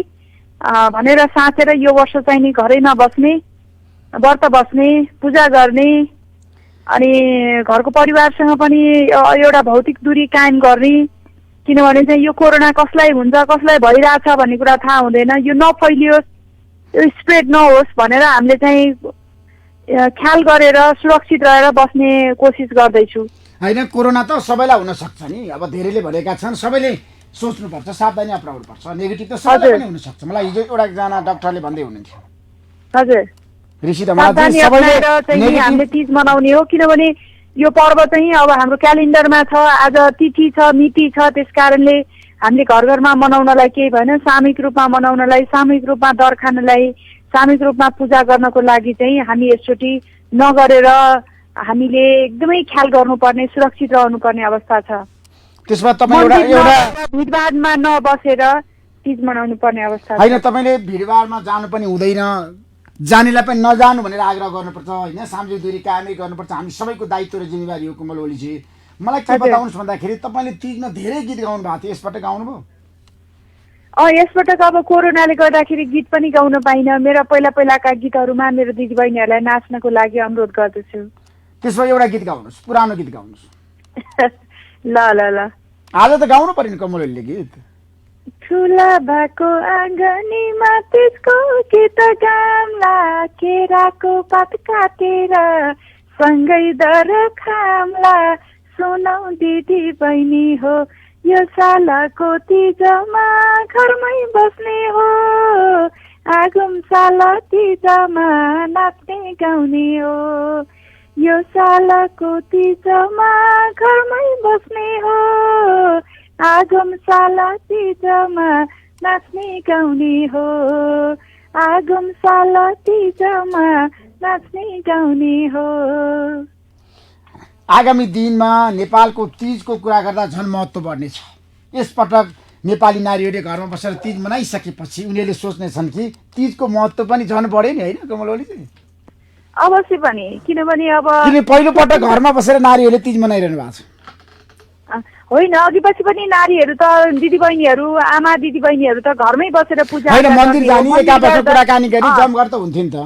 भनेर साँचेर यो वर्ष चाहिँ नि घरै नबस्ने, व्रत बस्ने, पूजा गर्ने, अनि घरको परिवारसँग पनि एउटा भौतिक दूरी कायम गर्ने। किनभने चाहिँ यो कोरोना कसलाई हुन्छ, कसलाई भइरहेछ भन्ने कुरा थाहा हुँदैन, यो नफैलियोस्, यो स्प्रेड नहोस् भनेर हामीले चाहिँ ख्याल गरेर सुरक्षित रहेर बस्ने कोसिस गर्दैछु। होइन, कोरोना त सबैलाई हुन सक्छ नि। अब धेरैले भनेका छन्, सबैले सोच्नुपर्छ, सावधानी अपनाउनुपर्छ। नेगेटिभ त सबैलाई पनि हुन सक्छ। मलाई हिजो एउटा डाक्टरले भन्दै हुनुहुन्थ्यो। हजुर, सावधानी अपनाएर चाहिँ हामीले तीज मनाउने हो, किनभने यो पर्व चाहिँ अब हाम्रो क्यालेन्डरमा छ, आज तिथि छ, मिति छ। त्यस कारणले हामीले घर घरमा मनाउनलाई केही भएन, सामूहिक रूपमा मनाउनलाई, सामूहिक रूपमा दर खानलाई, सामूहिक रूपमा पूजा गर्नको लागि चाहिँ हामी यसचोटि नगरेर हामीले एकदमै ख्याल गर्नुपर्ने, सुरक्षित रहनुपर्ने अवस्था छ। त्यसमा तपाईँ एउटा भिडभाडमा नबसेर तीज मनाउनु पर्ने अवस्था छ। होइन, तपाईँले भिडभाडमा जानु पनि हुँदैन, जानेलाई पनि नजानु भनेर आग्रह गर्नुपर्छ। होइन, सामाजिक दूरी कायमै गर्नुपर्छ। हामी सबैको दायित्व र जिम्मेवारी हो। कोमल ओलीजी, मलाई के बताउनुहोस् भन्दाखेरि तपाईँले तीजमा धेरै गीत गाउनु भएको थियो, यसपटक गाउनुभयो? यसपटक अब कोरोनाले गर्दाखेरि गीत पनि गाउन पाइनँ। मेरा पहिलाका गीतहरूमा मेरो दिदीबहिनीहरूलाई नाच्नको लागि अनुरोध गर्दछु। त्यसमा एउटा गीत गाउनुहोस्, पुरानो गीत गाउनुहोस्। ल ल ल, आज त गाउनु पर्यो नि कोमल ओलीले गीत। ठुला भएको आँगनीमा त्यसको गीत गाम्ला, केराको पात काटेर सँगै दर खाम्ला, सुनौ दिदी बहिनी हो यो सालको तीजमा घरमै बस्ने हो, आगम साल तीजमा नाच्ने गाउने हो, यो सालको तीजमा घरमै बस्ने हो, आगम साल तीजमा नाच्ने गाउने हो, आगम साल तीजमा नाच्ने गाउने हो। आगामी दिनमा नेपालको तीजको कुरा गर्दा झन् महत्त्व बढ्नेछ। यसपटक नेपाली नारीहरूले घरमा बसेर तीज मनाइसकेपछि उनीहरूले सोच्नेछन् कि तीजको महत्त्व पनि झन् बढ्यो नि होइन कमल ओलीजी? अवश्य पनि, किनभने अब पहिलोपटक घरमा बसेर नारीहरूले तीज मनाइरहनु भएको छ। होइन, अघि पछि पनि नारीहरू त दिदीबहिनीहरू आमा दिदीबहिनीहरू त घरमै बसेर पूजा मन्दिर जाने एकापल्ट कुराकानी गरी जमघट त हुन्थ्यो नि त।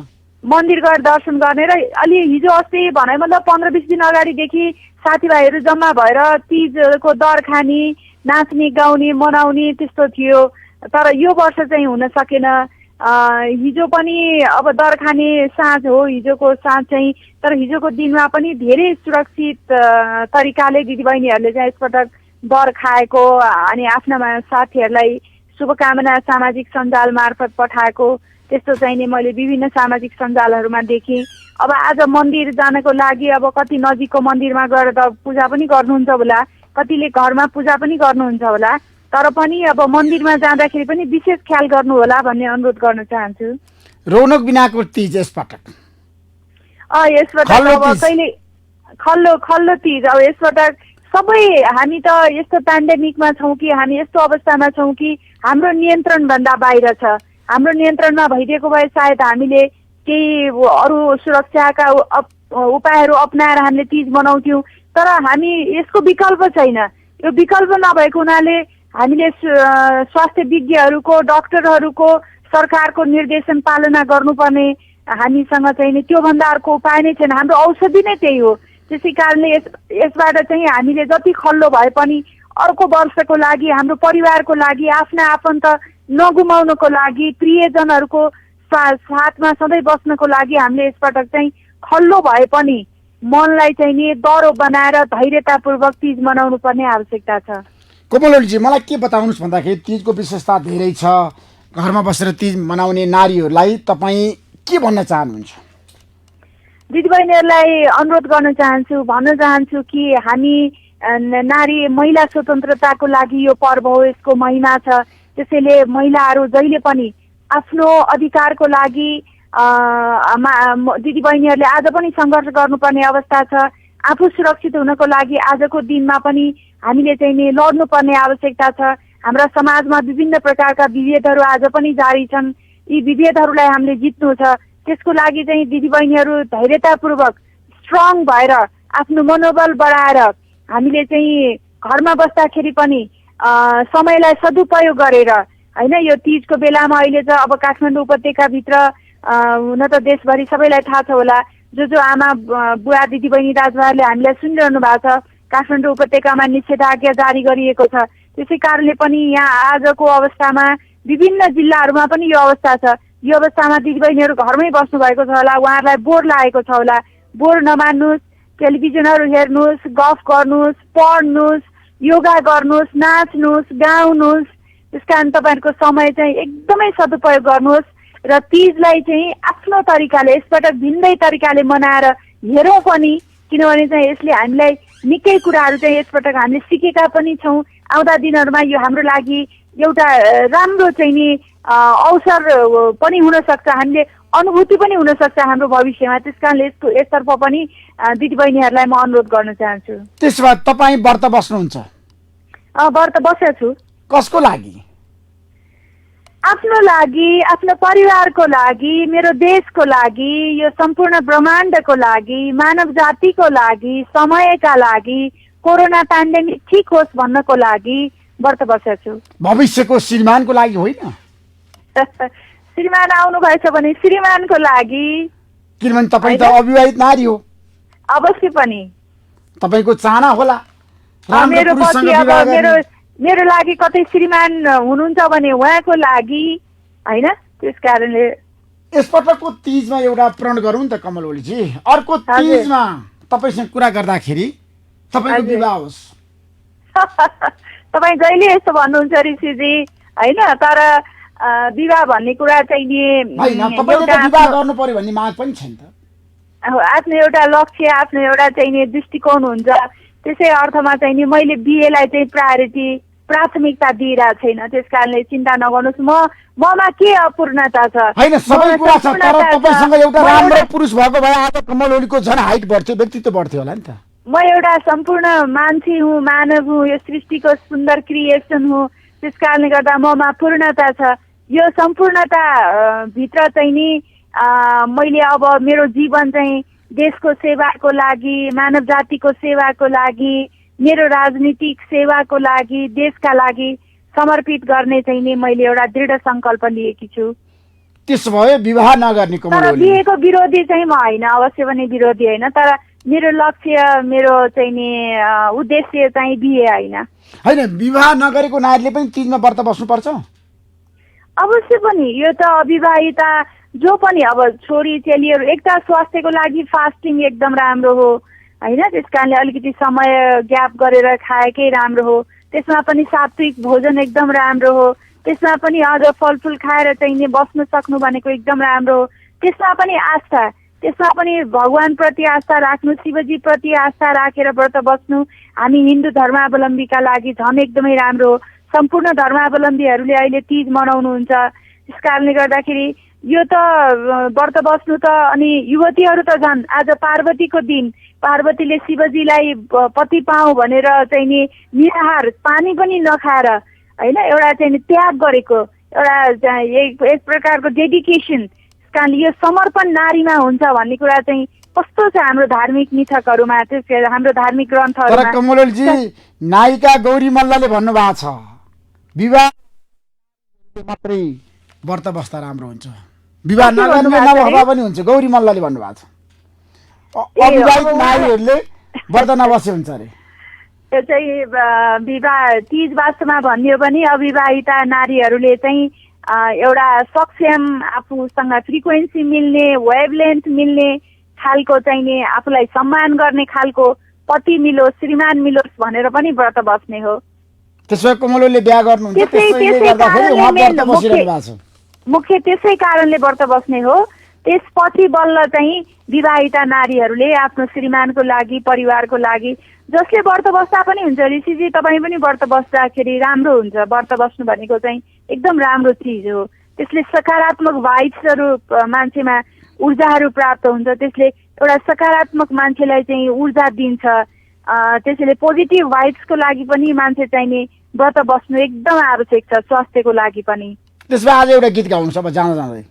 मन्दिर गएर दर्शन गर्ने र अलि हिजो अस्ति भने मतलब 15-20 दिन अगाडिदेखि साथीभाइहरू जम्मा भएर तीजको दर खाने, नाच्ने गाउने मनाउने त्यस्तो थियो। तर यो वर्ष चाहिँ हुन सकेन। हिजो पनि अब दर खाने साँझ हो, हिजोको साँझ चाहिँ, तर हिजोको दिनमा पनि धेरै सुरक्षित तरिकाले दिदीबहिनीहरूले चाहिँ यसपटक दर खाएको अनि आफ्ना साथीहरूलाई शुभकामना सामाजिक सञ्जाल मार्फत पठाएको त्यस्तो चाहिँ नि मैले विभिन्न सामाजिक सञ्जालहरूमा देखेँ। अब आज मन्दिर जानको लागि अब कति नजिकको मन्दिरमा गएर त पूजा पनि गर्नुहुन्छ होला, कतिले घरमा पूजा पनि गर्नुहुन्छ होला, तर पनि अब मन्दिरमा जाँदाखेरि पनि विशेष ख्याल गर्नु होला भन्ने अनुरोध गर्न चाहन्छु। रौनक बिनाको तीज यसपटक यसपटक अब कहिले खल्लो तीज। अब यसपटक सबै हामी त यस्तो पेन्डेमिकमा छौँ कि हामी यस्तो अवस्थामा छौँ कि हाम्रो नियन्त्रणभन्दा बाहिर छ। हाम्रो नियन्त्रणमा भइदिएको भए सायद हामीले केही अरू सुरक्षाका उपायहरू अपनाएर हामीले तीज मनाउँथ्यौँ, तर हामी यसको विकल्प छैन। यो विकल्प नभएको हुनाले हामीले स्वास्थ्य विज्ञहरूको डाक्टरहरूको सरकारको निर्देशन पालना गर्नुपर्ने हामीसँग चाहिँ नि त्योभन्दा अर्को उपाय नै छैन। हाम्रो औषधि नै त्यही हो। त्यसै कारणले यसबाट चाहिँ हामीले जति खल्लो भए पनि अर्को वर्षको लागि हाम्रो परिवारको लागि आफ्ना आफन्त नगुमाउनको लागि प्रियजनहरूको साथमा सधैँ बस्नको लागि हामीले यसपटक चाहिँ खल्लो भए पनि मनलाई चाहिँ नि डरो बनाएर धैर्यतापूर्वक तीज मनाउनु पर्ने आवश्यकता छ। कोमलजी मलाई के बताउनुहोस् भन्दाखेरि तीजको विशेषता धेरै छ। घरमा बसेर तीज मनाउने नारीहरूलाई तपाईँ के भन्न चाहनुहुन्छ? दिदीबहिनीहरूलाई अनुरोध गर्न चाहन्छु, भन्न चाहन्छु कि हामी नारी महिला स्वतन्त्रताको लागि यो पर्व हो, यसको महिमा छ। त्यसैले महिलाहरू जहिले पनि आफ्नो अधिकारको लागि दिदीबहिनीहरूले आज पनि सङ्घर्ष गर्नुपर्ने अवस्था छ। आफू सुरक्षित हुनको लागि आजको दिनमा पनि हामीले चाहिँ नि लड्नुपर्ने आवश्यकता छ। हाम्रा समाजमा विभिन्न प्रकारका विभेदहरू आज पनि जारी छन्। यी विभेदहरूलाई हामीले जित्नु छ। त्यसको लागि चाहिँ दिदीबहिनीहरू धैर्यतापूर्वक स्ट्रङ भएर आफ्नो मनोबल बढाएर हामीले चाहिँ घरमा बस्दाखेरि पनि समयलाई सदुपयोग गरेर होइन, यो तीजको बेलामा अहिले त अब काठमाडौँ उपत्यकाभित्र हुन त देशभरि सबैलाई थाहा छ होला, जो आमा बुवा दिदीबहिनी दाजुभाइहरूले हामीलाई सुनिरहनु भएको छ, काठमाडौँ उपत्यकामा निषेधाज्ञा जारी गरिएको छ। त्यसै कारणले पनि यहाँ आजको अवस्थामा विभिन्न जिल्लाहरूमा पनि यो अवस्था छ। यो अवस्थामा दिदीबहिनीहरू घरमै बस्नु भएको छ होला, उहाँहरूलाई बोर लागेको छ होला। बोर नमान्नुहोस्, टेलिभिजनहरू हेर्नुहोस्, गफ गर्नुहोस्, पढ्नुहोस्, योगा गर्नुहोस्, नाच्नुहोस्, गाउनुहोस्। त्यस कारण तपाईँहरूको समय चाहिँ एकदमै सदुपयोग गर्नुहोस् र तीजलाई चाहिँ आफ्नो तरिकाले यसपटक भिन्दै तरिकाले मनाएर हेरौँ पनि, किनभने चाहिँ यसले हामीलाई निकै कुराहरू चाहिँ यसपटक हामीले सिकेका पनि छौँ। आउँदा दिनहरूमा यो हाम्रो लागि एउटा राम्रो चाहिँ नि अवसर पनि हुनसक्छ, हामीले अनुभूति पनि हुनसक्छ हाम्रो भविष्यमा। त्यस कारणले यसतर्फ पनि दिदीबहिनीहरूलाई म अनुरोध गर्न चाहन्छु। त्यसो भए तपाईँ व्रत बस्नुहुन्छ? व्रत बसेको छु। कसको लागि? आफ्नो लागि, आफ्नो परिवारको लागि, मेरो देशको लागि, यो सम्पूर्ण ब्रह्माण्डको लागि, मानव जातिको लागि, समयका लागि, कोरोना पेन्डेमिक ठिक होस् भन्नको लागि व्रत बसेको छु। भविष्यको श्रीमानको लागि होइन? श्रीमान आउनु भएछ भने श्रीमानको लागि, किनभने तपाईँ त अविवाहित नारी हो। अवश्य पनि तपाईँको चाहना होला मेरो पति अब मेरो लागि कतै श्रीमान हुनुहुन्छ भने उहाँको लागि होइन। त्यस कारणले यसपटकको तीजमा एउटा प्रण गरौँ त कमल ओलीजी, अर्को तीजमा तपाईँसँग कुरा गर्दाखेरि तपाईँको विवाह होस्। तपाईँ जहिले यस्तो भन्नुहुन्छ ऋषिजी होइन, तर विवाह भन्ने कुरा चाहिँ नि विवाह गर्नु पर्यो भन्ने माग पनि छैन त। आफ्नो एउटा लक्ष्य, आफ्नो एउटा चाहिँ नि दृष्टिकोण हुन्छ। त्यसै अर्थमा चाहिँ नि मैले बिहेलाई चाहिँ प्राथमिकता दिइरहेको छैन। त्यस कारणले चिन्ता नगर्नुहोस्, ममा के अपूर्णता छ? होइन, सबै कुरा छ, तर तपाईसँग एउटा राम्रो पुरुष भएको भए आज कमल ओलीको झन् हाइट बढ्थ्यो, व्यक्तित्व बढ्थ्यो होला नि त। म एउटा सम्पूर्ण मान्छे हुँ, मानव हुँ, यो सृष्टिको सुन्दर क्रिएसन हुँ। त्यस कारणले गर्दा ममा पूर्णता छ। यो सम्पूर्णता भित्र चाहिँ नि मैले अब मेरो जीवन चाहिँ देशको सेवाको लागि, मानव जातिको सेवाको लागि, मेरो राजनीतिक सेवाको लागि, देशका लागि समर्पित गर्ने चाहिँ नि मैले एउटा दृढ संकल्प लिएकी छु। त्यसो भए विवाह नगर्ने तर कमल ओली। बिहेको विरोधी चाहिँ म होइन, अवश्य पनि विरोधी होइन, तर मेरो लक्ष्य, मेरो चाहिँ नि उद्देश्य चाहिँ बिहे होइन। होइन, विवाह नगरेको नारीले पनि तीजमा व्रत बस्नुपर्छ? अवश्य पनि। यो त अविवाहिता जो पनि, अब छोरी चेलीहरू, एक त स्वास्थ्यको लागि फास्टिङ एकदम राम्रो हो होइन, त्यस कारणले अलिकति समय ग्याप गरेर खाएकै राम्रो हो। त्यसमा पनि सात्विक भोजन एकदम राम्रो हो। त्यसमा पनि अझ फलफुल खाएर चाहिँ नि बस्न सक्नु भनेको एकदम राम्रो हो। त्यसमा पनि आस्था, त्यसमा पनि भगवानप्रति आस्था राख्नु, शिवजी प्रति आस्था राखेर व्रत बस्नु हामी हिन्दू धर्मावलम्बीका लागि झन् एकदमै राम्रो हो। सम्पूर्ण धर्मावलम्बीहरूले अहिले तीज मनाउनुहुन्छ। त्यस कारणले गर्दाखेरि यो त व्रत बस्नु त, अनि युवतीहरू त झन् आज पार्वतीको दिन, पार्वतीले शिवजीलाई पति पाऊँ भनेर चाहिँ नि निराहार पानी पनि नखाएर होइन एउटा चाहिँ त्याग गरेको एउटा एक प्रकारको डेडिकेसन। कारण यो समर्पण नारीमा हुन्छ भन्ने कुरा चाहिँ कस्तो छ हाम्रो धार्मिक मिथकहरूमा, त्यो हाम्रो धार्मिक ग्रन्थहरूमा। तर कमलजी, नायिका गौरी मल्लले भन्नुभएको छ विवाह मात्रै व्रत बस्दा राम्रो हुन्छ, विवाह नगर्ने नबस्दा पनि हुन्छ। गौरी मल्लले भन्नुभएको छ अविवाहित नारीहरूले व्रत नबसे हुन्छ अरे। त्यो चाहिँ विवाह तीज वास्तवमा भन्यो भने अविवाहिता नारीहरूले चाहिँ एउटा सक्षम, आफूसँग फ्रिक्वेन्सी मिल्ने, वेभलेन्थ मिल्ने खालको चाहिँ नि आफूलाई सम्मान गर्ने खालको पति मिलोस्, श्रीमान मिलोस् भनेर पनि व्रत बस्ने हो। त्यसो कोमलले बिहा गर्नुहुन्छ, त्यसैले गर्दाखेरि उहाँ व्रत बसिरहनु भएको छ। मुख्य त्यसै कारणले व्रत बस्ने हो। त्यसपछि बल्ल चाहिँ विवाहिता नारीहरूले आफ्नो श्रीमानको लागि, परिवारको लागि, जसले व्रत बस्दा पनि हुन्छ। ऋषिजी तपाईँ पनि व्रत बस्दाखेरि राम्रो हुन्छ। व्रत बस्नु भनेको चाहिँ एकदम राम्रो चिज हो। त्यसले सकारात्मक भाइब्सहरू मान्छेमा ऊर्जाहरू प्राप्त हुन्छ। त्यसले एउटा सकारात्मक मान्छेलाई चाहिँ ऊर्जा दिन्छ। त्यसैले पोजिटिभ भाइब्सको लागि पनि मान्छे चाहिँ नि व्रत बस्नु एकदम आवश्यक छ, स्वास्थ्यको लागि पनि। त्यसमा आज एउटा गीत गाउनु सब जाँदा जाँदै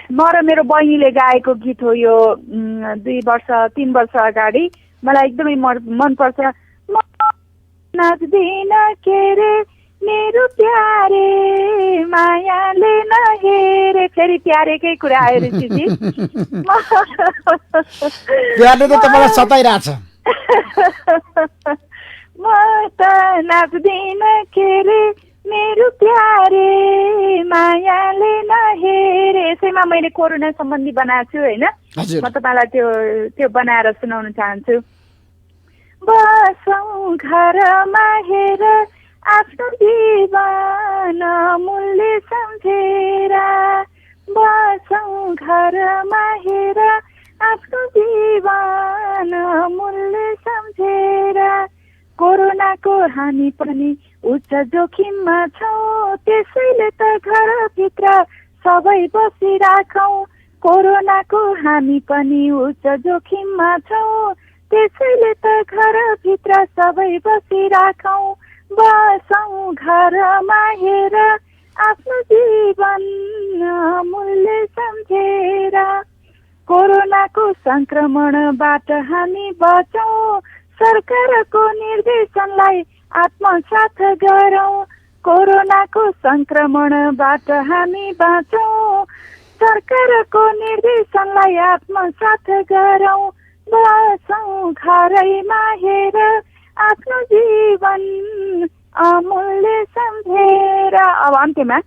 म र मेरो बहिनीले गाएको गीत हो यो। 2-3 वर्ष अगाडि मलाई एकदमै मनपर्छ। म नाच्दिन के रे मेरो प्यारे मायाले नहेरे, फेरि प्यारेकै कुरा आयो ऋषिजी। प्यारले त मलाई सताइरहेछ। म त नाच्दिन के रे मेरो प्यारे मायाले नहेरे। यसैमा मैले कोरोना सम्बन्धी बनाएको छु होइन, म तपाईँलाई त्यो बनाएर सुनाउन चाहन्छु। बसौँ घरमा हेर आफ्नो जीवन मूल्य सम्झेर, बसौँ घरमा हेर आफ्नो जीवन मूल्य सम्झेर। कोरोनाको हामी पनि उच्च जोखिममा छौँ, त्यसैले त घरभित्र सबै बसिराखौँ। कोरोनाको हामी पनि उच्च जोखिममा छौँ, त्यसैले त घरभित्र सबै बसिराखौँ। बसौँ घरमा हेर आफ्नो जीवन मूल्य सम्झेर। कोरोनाको संक्रमणबाट हामी बचौँ, सरकारको निर्देशनलाई आत्मसात गरौँ। कोरोनाको संक्रमणबाट हामी बाँचौँ, सरकारको निर्देशनलाई आत्मसात गरौँ। बसौँ घरैमा हेर आफ्नो जीवन अमूल्य सम्झेर। अब अन्त्यमा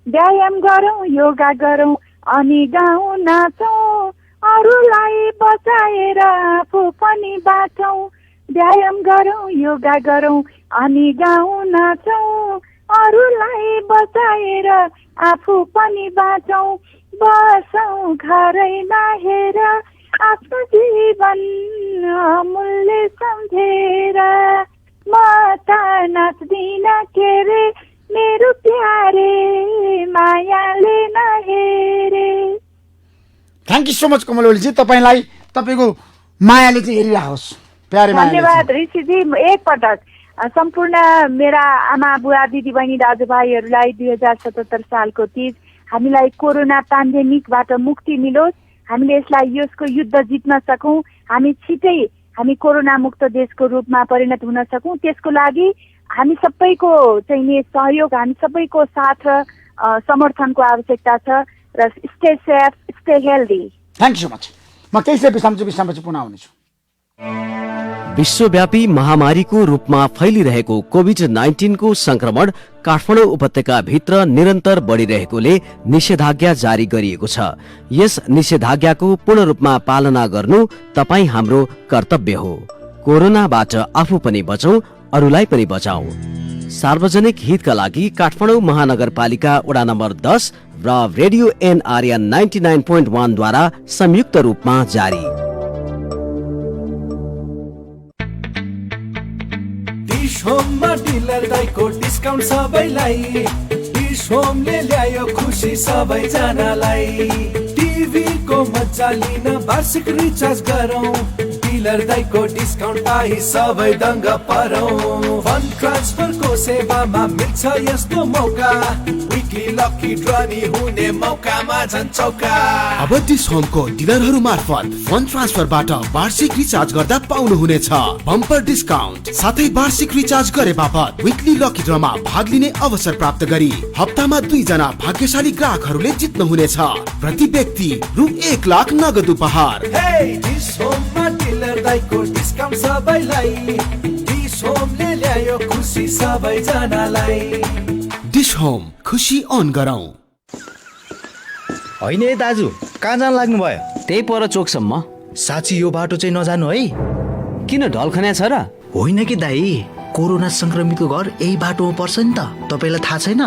व्यायाम गरौँ, योगा गरौँ अनि गाउँ नाचौँ, अरूलाई बचाएर आफू पनि बाँचौँ। व्यायाम गरौँ, योगा गरौँ अनि गाउँ नाचौँ, अरूलाई बचाएर आफू पनि बाँचौँ। बसौँ घरैमा हेर आफ्नो जीवन अमूल्य सम्झेर। म त नाच्दिन के रे मेरो प्यारे मायाले नहेरे। थ्याङ्क यू सो मच कमल ओलीजी। तपाईँलाई तपाईँको मायाले चाहिँ हेरिराखोस्, प्यारे मायाले। धन्यवाद ऋषिजी। एकपटक सम्पूर्ण मेरा आमा बुवा दिदीबहिनी दाजुभाइहरूलाई 2077 सालको तीज हामीलाई कोरोना पेन्डेमिकबाट मुक्ति मिलोस्, हामीले यसको युद्ध जित्न सकौँ, हामी छिटै हामी कोरोना मुक्त देशको रूपमा परिणत हुन सकौँ। त्यसको लागि हामी सबैको चाहिने सहयोग, हामी सबैको साथ र समर्थनको आवश्यकता छ र stay safe, stay healthy. Thank you so much. म केही विश्रामपछि पुनः आउनेछु। विश्वव्यापी महामारीको रूपमा फैलिरहेको कोभिड-19 को संक्रमण काठमाडौँ उपत्यकाभित्र निरन्तर बढिरहेकोले निषेधाज्ञा जारी गरिएको छ। यस निषेधाज्ञाको पूर्ण रूपमा पालना गर्नु तपाई हाम्रो कर्तव्य हो। कोरोनाबाट आफू पनि बचौं, अरूलाई पनि बचाऊ। सार्वजनिक हितका लागि काठमाडौँ महानगरपालिका वडा नम्बर 10 र रेडियो NRN 99.1 द्वारा संयुक्त रूपमा जारी। डिश होममा डिलर दाइको डिस्काउन्ट सबैलाई, डिश होमले ल्यायो खुसी सबैजनालाई। टिभीको मजा लिन वार्षिक रिचार्ज गरौँ, डिलर दाइको डिस्काउन्ट पाई सबै दङ्ग परौँ। फन्ड ट्रान्सफरको सेवामा मिल्छ यस्तो मौका, विकली लकी ड्र नि हुने मौकामा झन् चौका। अब डिश होमको डिलरहरू मार्फत फन्ड ट्रान्सफरबाट वार्षिक रिचार्ज गर्दा पाउनुहुनेछ बम्पर डिस्काउन्ट। साथै वार्षिक रिचार्ज गरे बापत विकली लकी ड्रमा भाग लिने अवसर प्राप्त गरी हप्तामा 2 जना भाग्यशाली ग्राहकहरूले जित्नुहुनेछ। प्रति व्यक्ति रु 1 लाख नगद उपहार। डिश होममा डिलर दाइको डिस्काउन्ट सबैलाई, डिश होमले ल्यायो खुसी सबैजनालाई। डिश होम, खुसी अन गरौँ। होइन है दाजु, कहाँ जान लाग्नु भयो? त्यही पर चोकसम्म। साँच्ची यो बाटो चाहिँ नजानु है। किन ढलखन्या छ र? होइन कि दाई, कोरोना संक्रमितको घर यही बाटोमा पर्छ नि त, तपाईँलाई थाहा छैन?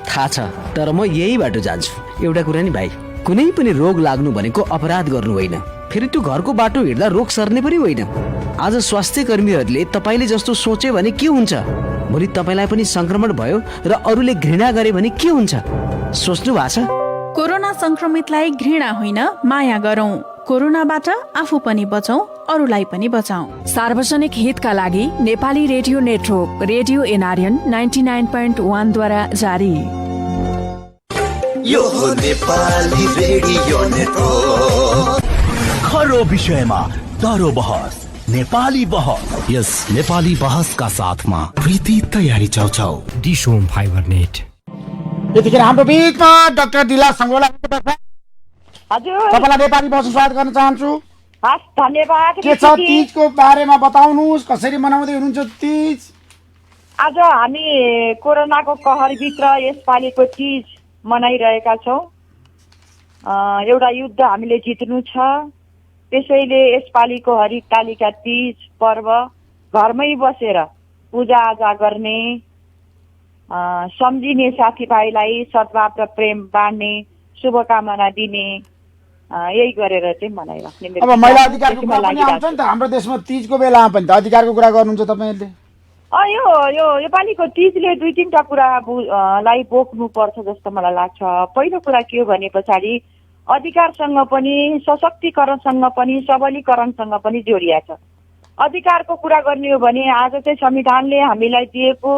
थाहा छ, तर म यही बाटो जान्छु। एउटा कुरा नि भाइ, कुनै पनि रोग लाग्नु भनेको अपराध गर्नु होइन, फेरि त्यो घरको बाटो हिँड्दा रोग सर्ने पनि होइन। आज स्वास्थ्य कर्मीहरूले तपाईँले जस्तो सोच्यो भने के हुन्छ? भोलि तपाईँलाई पनि संक्रमण भयो र अरूले घृणा गरे भने के हुन्छ? सोच्नु भएको छ? कोरोना संक्रमितलाई घृणा होइन, माया गरौँ। कोरोनाबाट आफू पनि बचौं, अरूलाई पनि बचाऊ। सार्वजनिक हितका लागि Nepali radio network radio NRN 99.1 द्वारा जारी। यो हो नेपाली रेडियो नेटवर्क। खरो विषयमा दरो बहस, नेपाली बहस। यस नेपाली बहसका साथमा प्रीति तयारी chow chow. Dish home fibre net. यतिखेर हाम्रो बिचमा डाक्टर दिला संगोला। हजुर, तपाईलाई नेपाली बहसमा स्वागत गर्न चाहन्छु। हस्, धन्यवाद। के छ तीजको बारेमा बताउनुहोस्, कसरी मनाउँदै हुनुहुन्छ तीज? आज हामी कोरोनाको कहरभित्र यसपालिको तीज मनाइरहेका छौँ। एउटा युद्ध हामीले जित्नु छ, त्यसैले यसपालिको हरितालिका तीज पर्व घरमै बसेर पूजाआजा गर्ने, सम्झिने साथीभाइलाई सद्भाव र प्रेम बाँड्ने, शुभकामना दिने, यही गरेर चाहिँ मनाइराख्ने। अब महिला अधिकारको कुरा पनि आउँछ नि त हाम्रो देशमा तीजको बेलामा पनि त अधिकारको कुरा गर्नुहुन्छ तपाईँहरूले? यो पालिको तीजले 2-3टा कुरालाई बोक्नु पर्छ जस्तो मलाई लाग्छ। पहिलो कुरा के हो भने पछाडि अधिकारसँग पनि, सशक्तिकरणसँग पनि, सबलीकरणसँग पनि जोडिया छ। अधिकारको कुरा गर्ने हो भने आज चाहिँ संविधानले हामीलाई दिएको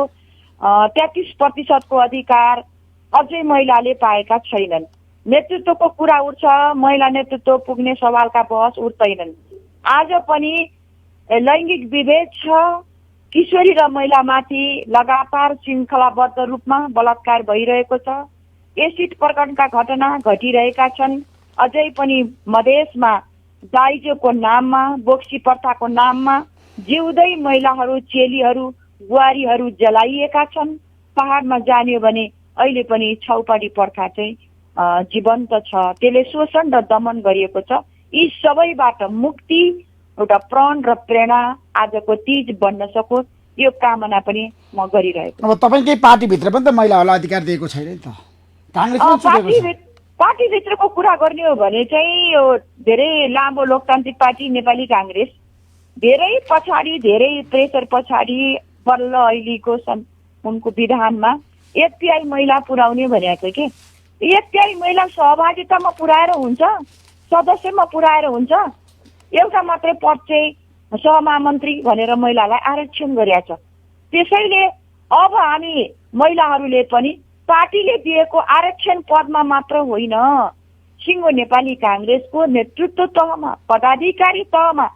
33% अधिकार अझै महिलाले पाएका छैनन्। नेतृत्वको कुरा उठ्छ, महिला नेतृत्व पुग्ने सवालका बहस उठ्दैनन्। आज पनि लैङ्गिक विभेद छ, किशोरी र महिलामाथि लगातार श्रृङ्खलाबद्ध रूपमा बलात्कार भइरहेको छ, एसिड प्रकरणका घटना घटिरहेका छन्। अझै पनि मधेसमा दाइजोको नाममा, बोक्सी प्रथाको नाममा जिउँदै महिलाहरू, चेलीहरू, बुहारीहरू जलाइएका छन्। पहाडमा जाने हो भने अहिले पनि छौपाडी प्रथा चाहिँ जीवन्त छ, त्यसले शोषण र दमन गरिएको छ। यी सबैबाट मुक्ति, एउटा प्रण र प्रेरणा आजको तीज बन्न सकोस्, यो कामना पनि म गरिरहेको। अब तपाईँकै पार्टीभित्र पनि त महिलाहरूलाई अधिकार दिएको छैन नि त? पार्टीभित्रको कुरा गर्ने हो भने चाहिँ यो धेरै लामो लोकतान्त्रिक पार्टी नेपाली काङ्ग्रेस धेरै पछाडि, धेरै प्रेसर पछाडि बल्ल अहिलेको उनको विधानमा एफपीआई महिला पुर्याउने भनेको के? एफपीआई महिला सहभागितामा पुर्याएर हुन्छ, सदस्यमा पुर्याएर हुन्छ? एउटा मात्रै पद चाहिँ सहमहामन्त्री भनेर महिलालाई आरक्षण गरिएको छ। त्यसैले अब हामी महिलाहरूले पनि पार्टीले दिएको आरक्षण पदमा मात्र होइन, सिङ्गो नेपाली काङ्ग्रेसको नेतृत्व तहमा, पदाधिकारी तहमा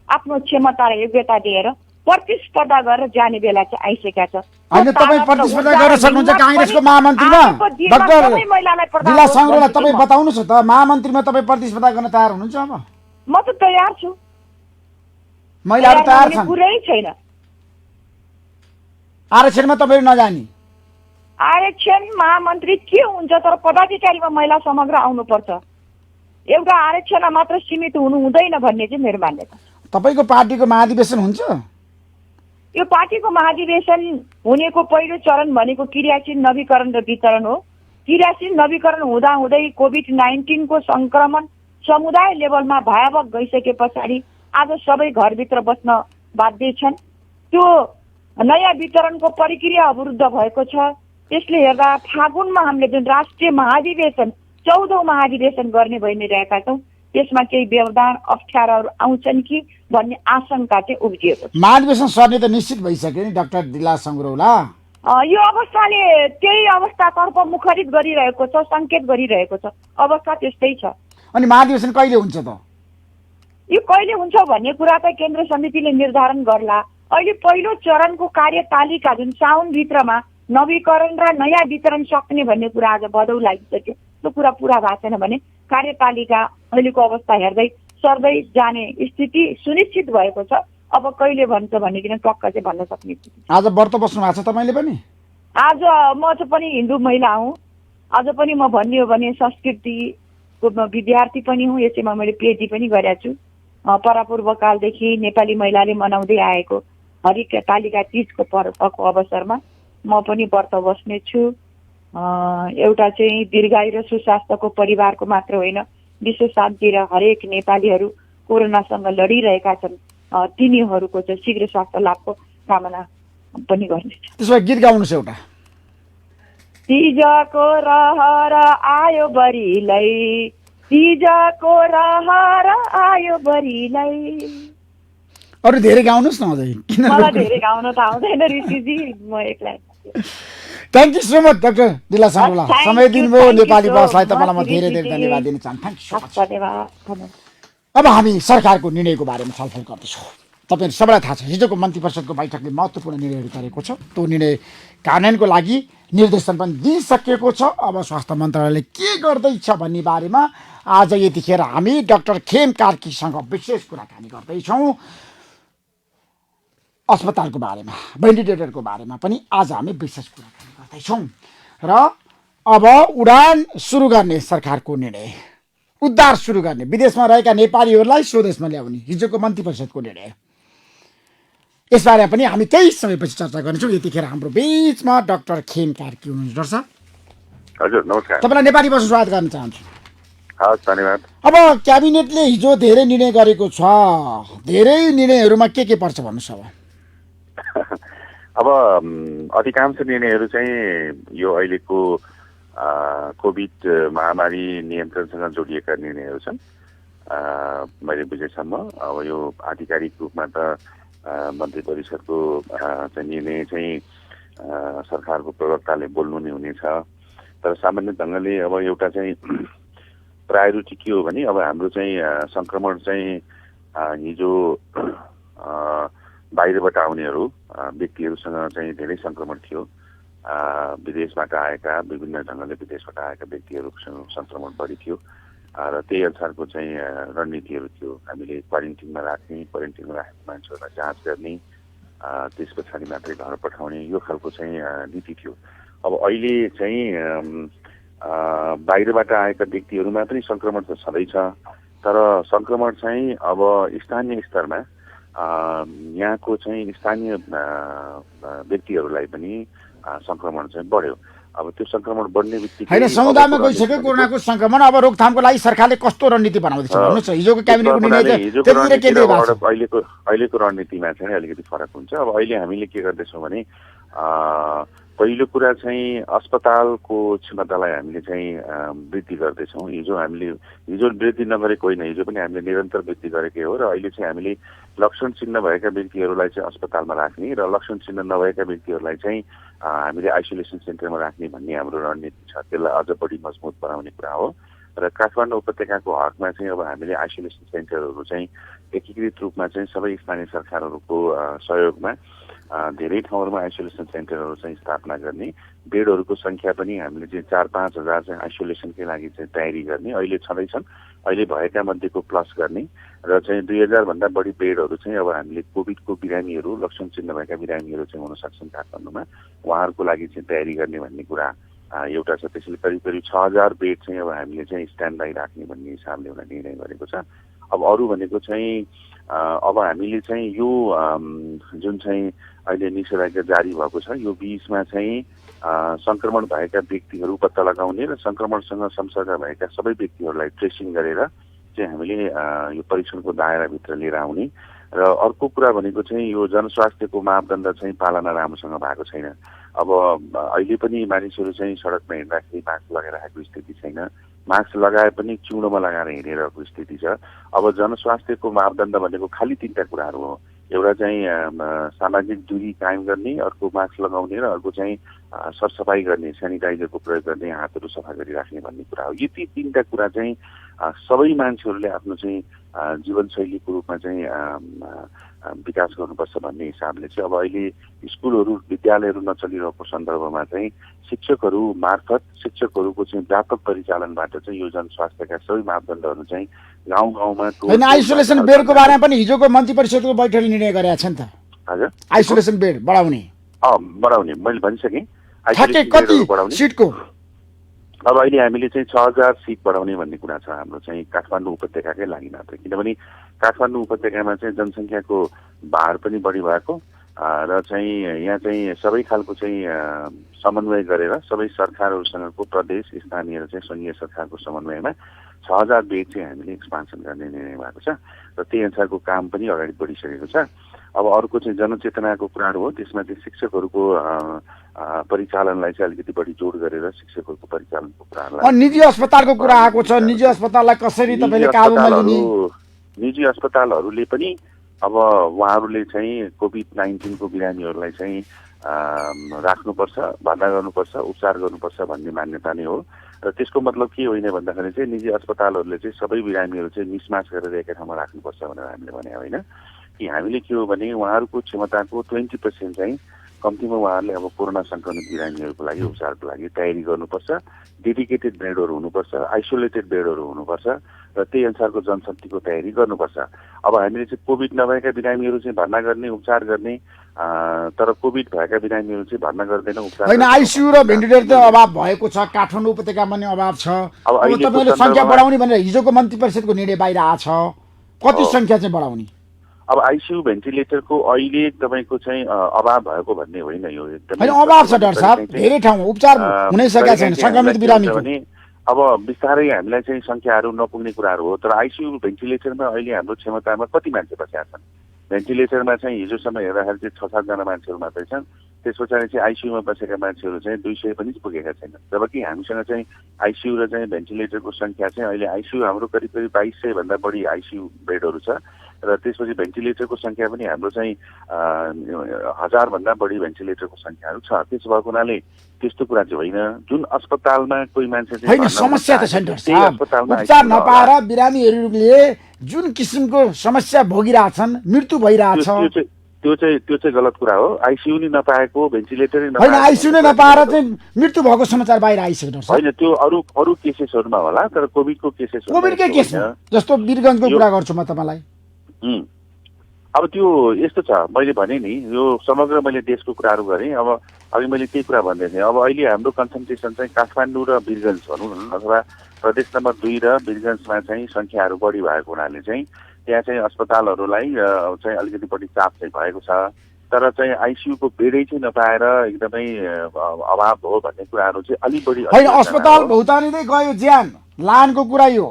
आफ्नो क्षमता र योग्यता दिएर प्रतिस्पर्धा गरेर जाने बेला चाहिँ आइसकेका छ। होइन, तपाईँ प्रतिस्पर्धा गर्न सक्नुहुन्छ काङ्ग्रेसको महामन्त्रीमा? डाक्टर दिला साङ्ग्रोलाई तपाईँ बताउनुहोस् त, महामन्त्रीमा तपाईँ प्रतिस्पर्धा गर्न तयार हुनुहुन्छ? अब म त तयार छु, महिलाहरू तयार छन्, कुरै छैन। आरक्षणमा तपाईँ नजाने? आरक्षण महामन्त्री के हुन्छ, तर पदाधिकारीमा महिला समग्र आउनुपर्छ। एउटा आरक्षणमा मात्र सीमित हुनु हुँदैन भन्ने चाहिँ मेरो मान्यता। तपाईँको पार्टीको महाधिवेशन हुन्छ? यो पार्टीको महाधिवेशन हुनेको पहिलो चरण भनेको क्रियाशील नवीकरण र वितरण हो। क्रियाशील नवीकरण हुँदाहुँदै कोभिड-19 को संक्रमण समुदाय लेभलमा भयावह गइसके पछाडि आज सबै घरभित्र बस्न बाध्य छन्। त्यो नयाँ वितरणको प्रक्रिया अवरुद्ध भएको छ। त्यसले हेर्दा फागुनमा हामीले जुन राष्ट्रिय महाधिवेशन 14औं महाधिवेशन गर्ने भइ नै रहेका छौँ, त्यसमा केही व्यवधान अप्ठ्याराहरू आउँछन् कि भन्ने आशंका चाहिँ उब्जिएको छ। महाधिवेशन सर्ने त निश्चित भइसक्यो नि डाक्टर दिला साङ्ग्रोला। यो अवस्थाले त्यही अवस्थातर्फ मुखरित गरिरहेको छ, संकेत गरिरहेको छ। अवस्था त्यस्तै छ। अनि महाधिवेशन कहिले हुन्छ त? यो कहिले हुन्छ भन्ने कुरा त केन्द्र समितिले निर्धारण गर्ला। अहिले पहिलो चरणको कार्यतालिका जुन साउनभित्रमा नवीकरण र नयाँ वितरण सक्ने भन्ने कुरा आज भदौ लागिसक्यो। त्यो कुरा पुरा भएको छैन भने कार्यतालिका अहिलेको अवस्था हेर्दै सर्दै जाने स्थिति सुनिश्चित भएको छ। अब कहिले भन्छ भन्ने किन टक्क चाहिँ भन्न सक्ने। आज व्रत बस्नु भएको छ तपाईँले पनि? आज म चाहिँ पनि हिन्दू महिला हुँ। आज पनि म भन्ने हो भने संस्कृतिको विद्यार्थी पनि हुँ। यसैमा मैले पिएचडी पनि गरेको छु। परापूर्वकालदेखि नेपाली महिलाले मनाउँदै आएको हरितालिका तीजको पर्वको अवसरमा म पनि व्रत बस्ने छु। एउटा चाहिँ दीर्घायु र सुस्वास्थ्यको परिवारको मात्र होइन, विश्व शान्ति र हरेक नेपालीहरू कोरोनासँग लडिरहेका छन् तिनीहरूको चाहिँ शीघ्र स्वास्थ्य लाभको कामना पनि गर्नेछु। त्यसो भए गीत गाउनुहोस् एउटा। तीजको रहर आयो बरीलाई, तीजको रहर आयो बरीलाई। अरू धेरै गाउनुहोस् न अझै। मलाई धेरै गाउन त आउँदैन ऋषिजी, म एक्लै। Thank you so much doctor दिला साङ्ग्रोला, समय दिनुभयो नेपाली भाषालाई। तपाईँलाई म धेरै धेरै धन्यवाद दिन चाहन्छु। Thank you so much. धन्यवाद। अब हामी सरकारको निर्णयको बारेमा छलफल गर्दैछौँ। तपाईँहरू सबैलाई थाहा छ, हिजोको मन्त्री परिषदको बैठकले महत्त्वपूर्ण निर्णयहरू गरेको छ। त्यो निर्णय कार्यान्वयनको लागि निर्देशन पनि दिइसकेको छ। अब स्वास्थ्य मन्त्रालयले के गर्दैछ भन्ने बारेमा आज यतिखेर हामी डाक्टर खेम कार्कीसँग विशेष कुराकानी गर्दैछौँ। अस्पतालको बारेमा, भेन्टिलेटरको बारेमा पनि आज हामी विशेष कुराकानी गर्दैछौँ। र अब उडान सुरु गर्ने सरकारको निर्णय, उद्धार सुरु गर्ने, विदेशमा रहेका नेपालीहरूलाई स्वदेशमा ल्याउने हिजोको मन्त्री परिषदको निर्णय, यसबारे पनि हामी केही समयपछि चर्चा गर्नेछौँ। यतिखेर हाम्रो बिचमा डाक्टर खेम कार्की हुनुहुन्छ। डाक्टर साहब हजुर नमस्कार। तपाईँलाई नेपाली भाषा स्वागत गर्न चाहन्छु। हस् धन्यवाद। अब क्याबिनेटले हिजो धेरै निर्णय गरेको छ। धेरै निर्णयहरूमा के पर्छ भन्नुहोस्? अब अधिकांश निर्णयहरू चाहिँ यो अहिलेको कोभिड महामारी नियन्त्रणसँग जोडिएका निर्णयहरू छन् मैले बुझेसम्म। अब यो आधिकारिक रूपमा त मन्त्री परिषदको चाहिँ निर्णय चाहिँ सरकारको प्रवक्ताले बोल्नु नै हुनेछ। तर सामान्य ढङ्गले अब एउटा चाहिँ प्रायोरिटी के हो भने अब हाम्रो चाहिँ सङ्क्रमण चाहिँ हिजो बाहिरबाट आउनेहरू व्यक्तिहरूसँग चाहिँ धेरै सङ्क्रमण थियो। विदेशबाट आएका, विभिन्न ढङ्गले विदेशबाट आएका व्यक्तिहरूसँग सङ्क्रमण बढी थियो र त्यही अनुसारको चाहिँ रणनीतिहरू थियो। हामीले क्वारेन्टिनमा राख्ने, क्वारेन्टिनमा राखेको मान्छेहरूलाई जाँच गर्ने, त्यस पछाडि मात्रै घर पठाउने, यो खालको चाहिँ नीति थियो। अब अहिले चाहिँ बाहिरबाट आएका व्यक्तिहरूमा पनि सङ्क्रमण त छँदैछ, तर सङ्क्रमण चाहिँ अब स्थानीय स्तरमा यहाँको चाहिँ स्थानीय व्यक्तिहरूलाई पनि सङ्क्रमण चाहिँ बढ्यो। अब त्यो सङ्क्रमण बढ्ने बित्तिकै होइन, समुदायमा गइसक्यो कोरोनाको सङ्क्रमण। अब रोकथामको लागि सरकारले कस्तो रणनीति बनाउँदैछ भन्नुहोस्? हिजोको क्याबिनेटको निर्णय अहिलेको रणनीतिमा चाहिँ अलिकति फरक हुन्छ। अब अहिले हामीले के गर्दैछौँ भने पहिलो कुरा चाहिँ अस्पतालको क्षमतालाई हामीले चाहिँ वृद्धि गर्दैछौँ। हिजो वृद्धि नगरेको होइन, हिजो पनि हामीले निरन्तर वृद्धि गरेकै हो र अहिले चाहिँ हामीले लक्षण चिन्ह भएका व्यक्तिहरूलाई चाहिँ अस्पतालमा राख्ने र लक्षण चिन्ह नभएका व्यक्तिहरूलाई चाहिँ हामीले आइसोलेसन सेन्टरमा राख्ने भन्ने हाम्रो रणनीति छ। त्यसलाई अझ बढी मजबुत बनाउने कुरा हो र काठमाडौँ उपत्यकाको हकमा चाहिँ अब हामीले आइसोलेसन सेन्टरहरू चाहिँ एकीकृत रूपमा चाहिँ सबै स्थानीय सरकारहरूको सहयोगमा धेरै ठाउँहरूमा आइसोलेसन सेन्टरहरू चाहिँ स्थापना गर्ने, बेडहरूको सङ्ख्या पनि हामीले चाहिँ 4-5 हजार चाहिँ आइसोलेसनकै लागि चाहिँ तयारी गर्ने, अहिले छँदैछन्, अहिले भएका मध्येको प्लस गर्ने र चाहिँ 2000 भन्दा बढी बेडहरू चाहिँ अब हामीले कोभिडको बिरामीहरू, लक्षण चिन्ह भएका बिरामीहरू चाहिँ हुन सक्छन् काठमाडौँमा, उहाँहरूको लागि चाहिँ तयारी गर्ने भन्ने कुरा एउटा छ। त्यसैले करिब 6000 बेड चाहिँ अब हामीले चाहिँ स्ट्यान्ड बाई राख्ने भन्ने हिसाबले एउटा निर्णय गरेको छ। अब अरू भनेको चाहिँ अब हामीले चाहिँ यो जुन चाहिँ अहिले निषेधाज्ञा जारी भएको छ, यो बीचमा चाहिँ संक्रमण भएका व्यक्तिहरू पत्ता लगाउने र संक्रमणसँग संसर्ग भएका सबै व्यक्तिहरूलाई ट्रेसिङ गरेर चाहिँ हामीले यो परीक्षणको दायराभित्र लिएर आउने र अर्को कुरा भनेको चाहिँ यो जनस्वास्थ्यको मापदण्ड चाहिँ पालना राम्रोसँग भएको छैन। अब अहिले पनि मानिसहरू चाहिँ सडकमा हिँड्दाखेरि मास्क लगाइरहेको स्थिति छैन, मास्क लगाए पनि चुडोमा लगाएर हिँडिरहेको स्थिति छ। अब जनस्वास्थ्यको मापदण्ड भनेको खालि 3टा कुराहरू हो, एउटा चाहिँ सामाजिक दूरी कायम गर्ने, अर्को मास्क लगाउने र अर्को चाहिँ सरसफाइ गर्ने, सेनिटाइजरको प्रयोग गर्ने, हातहरू सफा गरिराख्ने भन्ने कुरा हो। यी 3टा कुरा चाहिँ सबै मान्छेहरूले आफ्नो चाहिँ जीवनशैलीको रूपमा चाहिँ विकास गर्नुपर्छ भन्ने हिसाबले चाहिँ अब अहिले स्कुलहरू, विद्यालयहरू नचलिरहेको सन्दर्भमा चाहिँ शिक्षकहरू मार्फत शिक्षकहरूको चाहिँ व्यापक परिचालनबाट चाहिँ यो जनस्वास्थ्यका सबै मापदण्डहरू चाहिँ गाउँ गाउँमा होइन। आइसोलेसन बेडको बारेमा पनि हिजोको मन्त्री परिषदको बैठकले निर्णय गरेका छ नि त। हजुर, आइसोलेसन बेड बढाउने बढाउने मैले भनिसकेँ। कति सिटको अब अहिले हामीले चाहिँ 6000 सिट बढाउने भन्ने कुरा छ हाम्रो चाहिँ काठमाडौँ उपत्यकाकै लागि मात्रै, किनभने काठमाडौँ उपत्यकामा चाहिँ जनसङ्ख्याको भार पनि बढी भएको र चाहिँ यहाँ चाहिँ सबै खालको चाहिँ समन्वय गरेर सबै सरकारहरूसँगको प्रदेश, स्थानीय र चाहिँ सङ्घीय सरकारको समन्वयमा 6000 बेड चाहिँ हामीले एक्सपान्सन गर्ने निर्णय भएको छ र त्यही अनुसारको काम पनि अगाडि बढिसकेको छ। अब अर्को चाहिँ जनचेतनाको कुराहरू हो, त्यसमा चाहिँ शिक्षकहरूको परिचालनलाई चाहिँ अलिकति बढी जोड गरेर शिक्षकहरूको परिचालनको कुराहरूलाई। निजी अस्पतालको कुरा आएको छ, निजी अस्पताललाई कसरी तपाईँले काबुमा लिने? निजी अस्पतालहरूले पनि अब उहाँहरूले चाहिँ कोभिड-19 को बिरामीहरूलाई चाहिँ राख्नुपर्छ, भर्ना गर्नुपर्छ, उपचार गर्नुपर्छ भन्ने मान्यता नै हो र त्यसको मतलब के होइन भन्दाखेरि चाहिँ निजी अस्पतालहरूले चाहिँ सबै बिरामीहरू चाहिँ मिसमाच गरेर एकै ठाउँमा राख्नुपर्छ भनेर हामीले भने होइन कि हामीले के हो भने उहाँहरूको क्षमताको 20% चाहिँ कम्तीमा उहाँहरूले अब कोरोना सङ्क्रमित बिरामीहरूको लागि उपचारको लागि तयारी गर्नुपर्छ, डेडिकेटेड बेडहरू हुनुपर्छ, आइसोलेटेड बेडहरू हुनुपर्छ र त्यही अनुसारको जनशक्तिको तयारी गर्नुपर्छ। अब हामीले चाहिँ कोभिड नभएका बिरामीहरू चाहिँ भर्ना गर्ने, उपचार गर्ने, तर कोभिड भएका बिरामीहरू चाहिँ भर्ना गर्दैन, उपचार होइन। आइसियु र भेन्टिलेटर त अभाव भएको छ, काठमाडौँ उपत्यकामा पनि अभाव छ। अब तपाईँले सङ्ख्या बढाउने भनेर हिजोको मन्त्री परिषदको निर्णय बाहिर आछ, कति सङ्ख्या चाहिँ बढाउने? अब आइसियु भेन्टिलेटरको अहिले तपाईँको चाहिँ अभाव भएको भन्ने होइन, यो एकदमै अभाव छ डाक्टर साहब, धेरै ठाउँमा उपचार हुनै सकेका छैन सङ्क्रमित बिरामीको। अब बिस्तारै हामीलाई चाहिँ सङ्ख्याहरू नपुग्ने कुराहरू हो, तर आइसियु भेन्टिलेटरमा अहिले हाम्रो क्षमतामा कति मान्छे बसेका छन्? भेन्टिलेटरमा चाहिँ हिजोसम्म हेर्दाखेरि चाहिँ 6-7 जना मान्छेहरू मात्रै छन्, त्यस पछाडि चाहिँ आइसियुमा बसेका मान्छेहरू चाहिँ 200 पनि पुगेका छैनन्, जबकि हामीसँग चाहिँ आइसियु र चाहिँ भेन्टिलेटरको सङ्ख्या चाहिँ अहिले आइसियु हाम्रो करिब 2200 भन्दा बढी आइसियु बेडहरू छ र त्यसपछि भेन्टिलेटरको सङ्ख्या पनि हाम्रो चाहिँ 1000 भन्दा बढी भेन्टिलेटरको सङ्ख्याहरू छ। त्यसो भएको हुनाले त्यस्तो कुरा चाहिँ होइन, जुन अस्पतालमा कोही मान्छे होइन समस्या त छैन उपचार नपाएर बिरामीहरूले जुन किसिमको समस्या भोगिरहेछन्, मृत्यु भइरहेछ, त्यो चाहिँ गलत कुरा हो। आइसियु नै नपाएको, भेन्टिलेटरै नपाएको, होइन आइसियु नै नपाएर चाहिँ मृत्यु भएको समाचार बाहिर आइसकेको छ। होइन, त्यो अरू केसेसहरूमा होला, तर कोभिडको केसेस, कोभिडकै केस जस्तो वीरगञ्जको कुरा गर्छु म तपाईँलाई। अब त्यो यस्तो छ, मैले भने नि यो समग्र मैले देशको कुराहरू गरेँ। अब अघि मैले त्यही कुरा भन्दै थिएँ। अब अहिले हाम्रो कन्सन्ट्रेसन चाहिँ काठमाडौँ र वीरगञ्ज भनौँ न, अथवा प्रदेश नम्बर 2 र वीरगञ्जमा चाहिँ सङ्ख्याहरू बढी भएको हुनाले चाहिँ त्यहाँ चाहिँ अस्पतालहरूलाई चाहिँ अलिकति बढी चाप चाहिँ भएको छ, तर चाहिँ आइसियुको बेडै चाहिँ नपाएर एकदमै अभाव हो भन्ने कुराहरू चाहिँ अलिक बढी। होइन, अस्पताल भौतानिँदै गयो, ज्यान लानको कुरा यो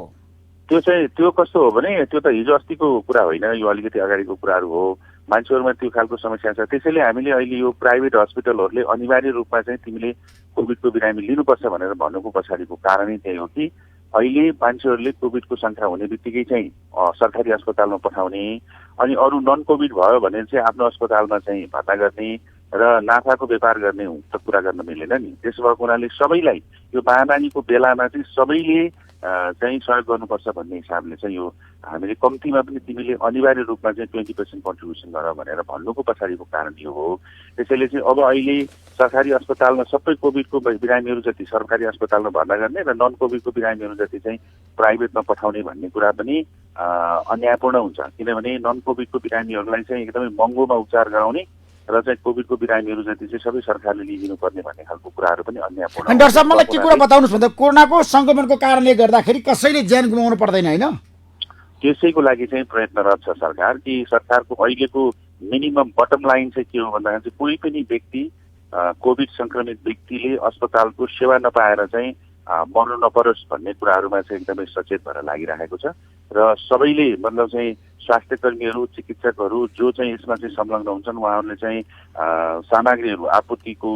त्यो कस्तो हो भने त्यो त हिजो अस्तिको कुरा होइन, यो अलिकति अगाडिको कुराहरू हो। मान्छेहरूमा त्यो खालको समस्या छ। त्यसैले हामीले अहिले यो प्राइभेट हस्पिटलहरूले अनिवार्य रूपमा चाहिँ तिमीले कोभिडको बिरामी लिनुपर्छ भनेर भन्नुको पछाडिको कारणै त्यही हो कि अहिले मान्छेहरूले कोभिडको शङ्का हुने बित्तिकै चाहिँ सरकारी अस्पतालमा पठाउने अनि अरू नन कोभिड भयो भने चाहिँ आफ्नो अस्पतालमा चाहिँ भर्ना गर्ने र नाफाको व्यापार गर्ने त कुरा गर्न मिलेन नि। त्यसो भएको हुनाले सबैलाई यो महामारीको बेलामा चाहिँ सबैले चाहिँ सहयोग गर्नुपर्छ भन्ने हिसाबले चाहिँ यो हामीले कम्तीमा पनि तिमीले अनिवार्य रूपमा चाहिँ 20% कन्ट्रिब्युसन गर भनेर भन्नुको पछाडिको कारण यो हो। त्यसैले चाहिँ अब अहिले सरकारी अस्पतालमा सबै कोभिडको बिरामीहरू जति सरकारी अस्पतालमा भर्ना गर्ने र नन कोभिडको बिरामीहरू जति चाहिँ प्राइभेटमा पठाउने भन्ने कुरा पनि अन्यायपूर्ण हुन्छ। किनभने नन कोभिडको बिरामीहरूलाई चाहिँ एकदमै महँगोमा उपचार गराउने र चाहिँ कोभिडको बिरामीहरू जति चाहिँ सबै सरकारले लिइदिनु पर्ने भन्ने खालको कुराहरू पनि अन्यायपूर्ण। डाक्टर साहब मलाई के कुरा बताउनुहोस् भन्दा कोरोनाको संक्रमणको कारणले गर्दाखेरि कसैले ज्यान गुमाउनु पर्दैन होइन? त्यसैको लागि चाहिँ प्रयत्नरत छ सरकार कि सरकारको अहिलेको मिनिमम बटम लाइन चाहिँ के हो भन्दाखेरि चाहिँ कोही पनि व्यक्ति कोभिड संक्रमित व्यक्तिले अस्पतालको सेवा नपाएर चाहिँ मर्नु नपरोस् भन्ने कुराहरूमा चाहिँ एकदमै सचेत भएर लागिरहेको छ र सबैले मतलब चाहिँ स्वास्थ्य कर्मीहरू चिकित्सकहरू जो चाहिँ यसमा चाहिँ संलग्न हुन्छन् उहाँहरूले चाहिँ सामग्रीहरू आपूर्तिको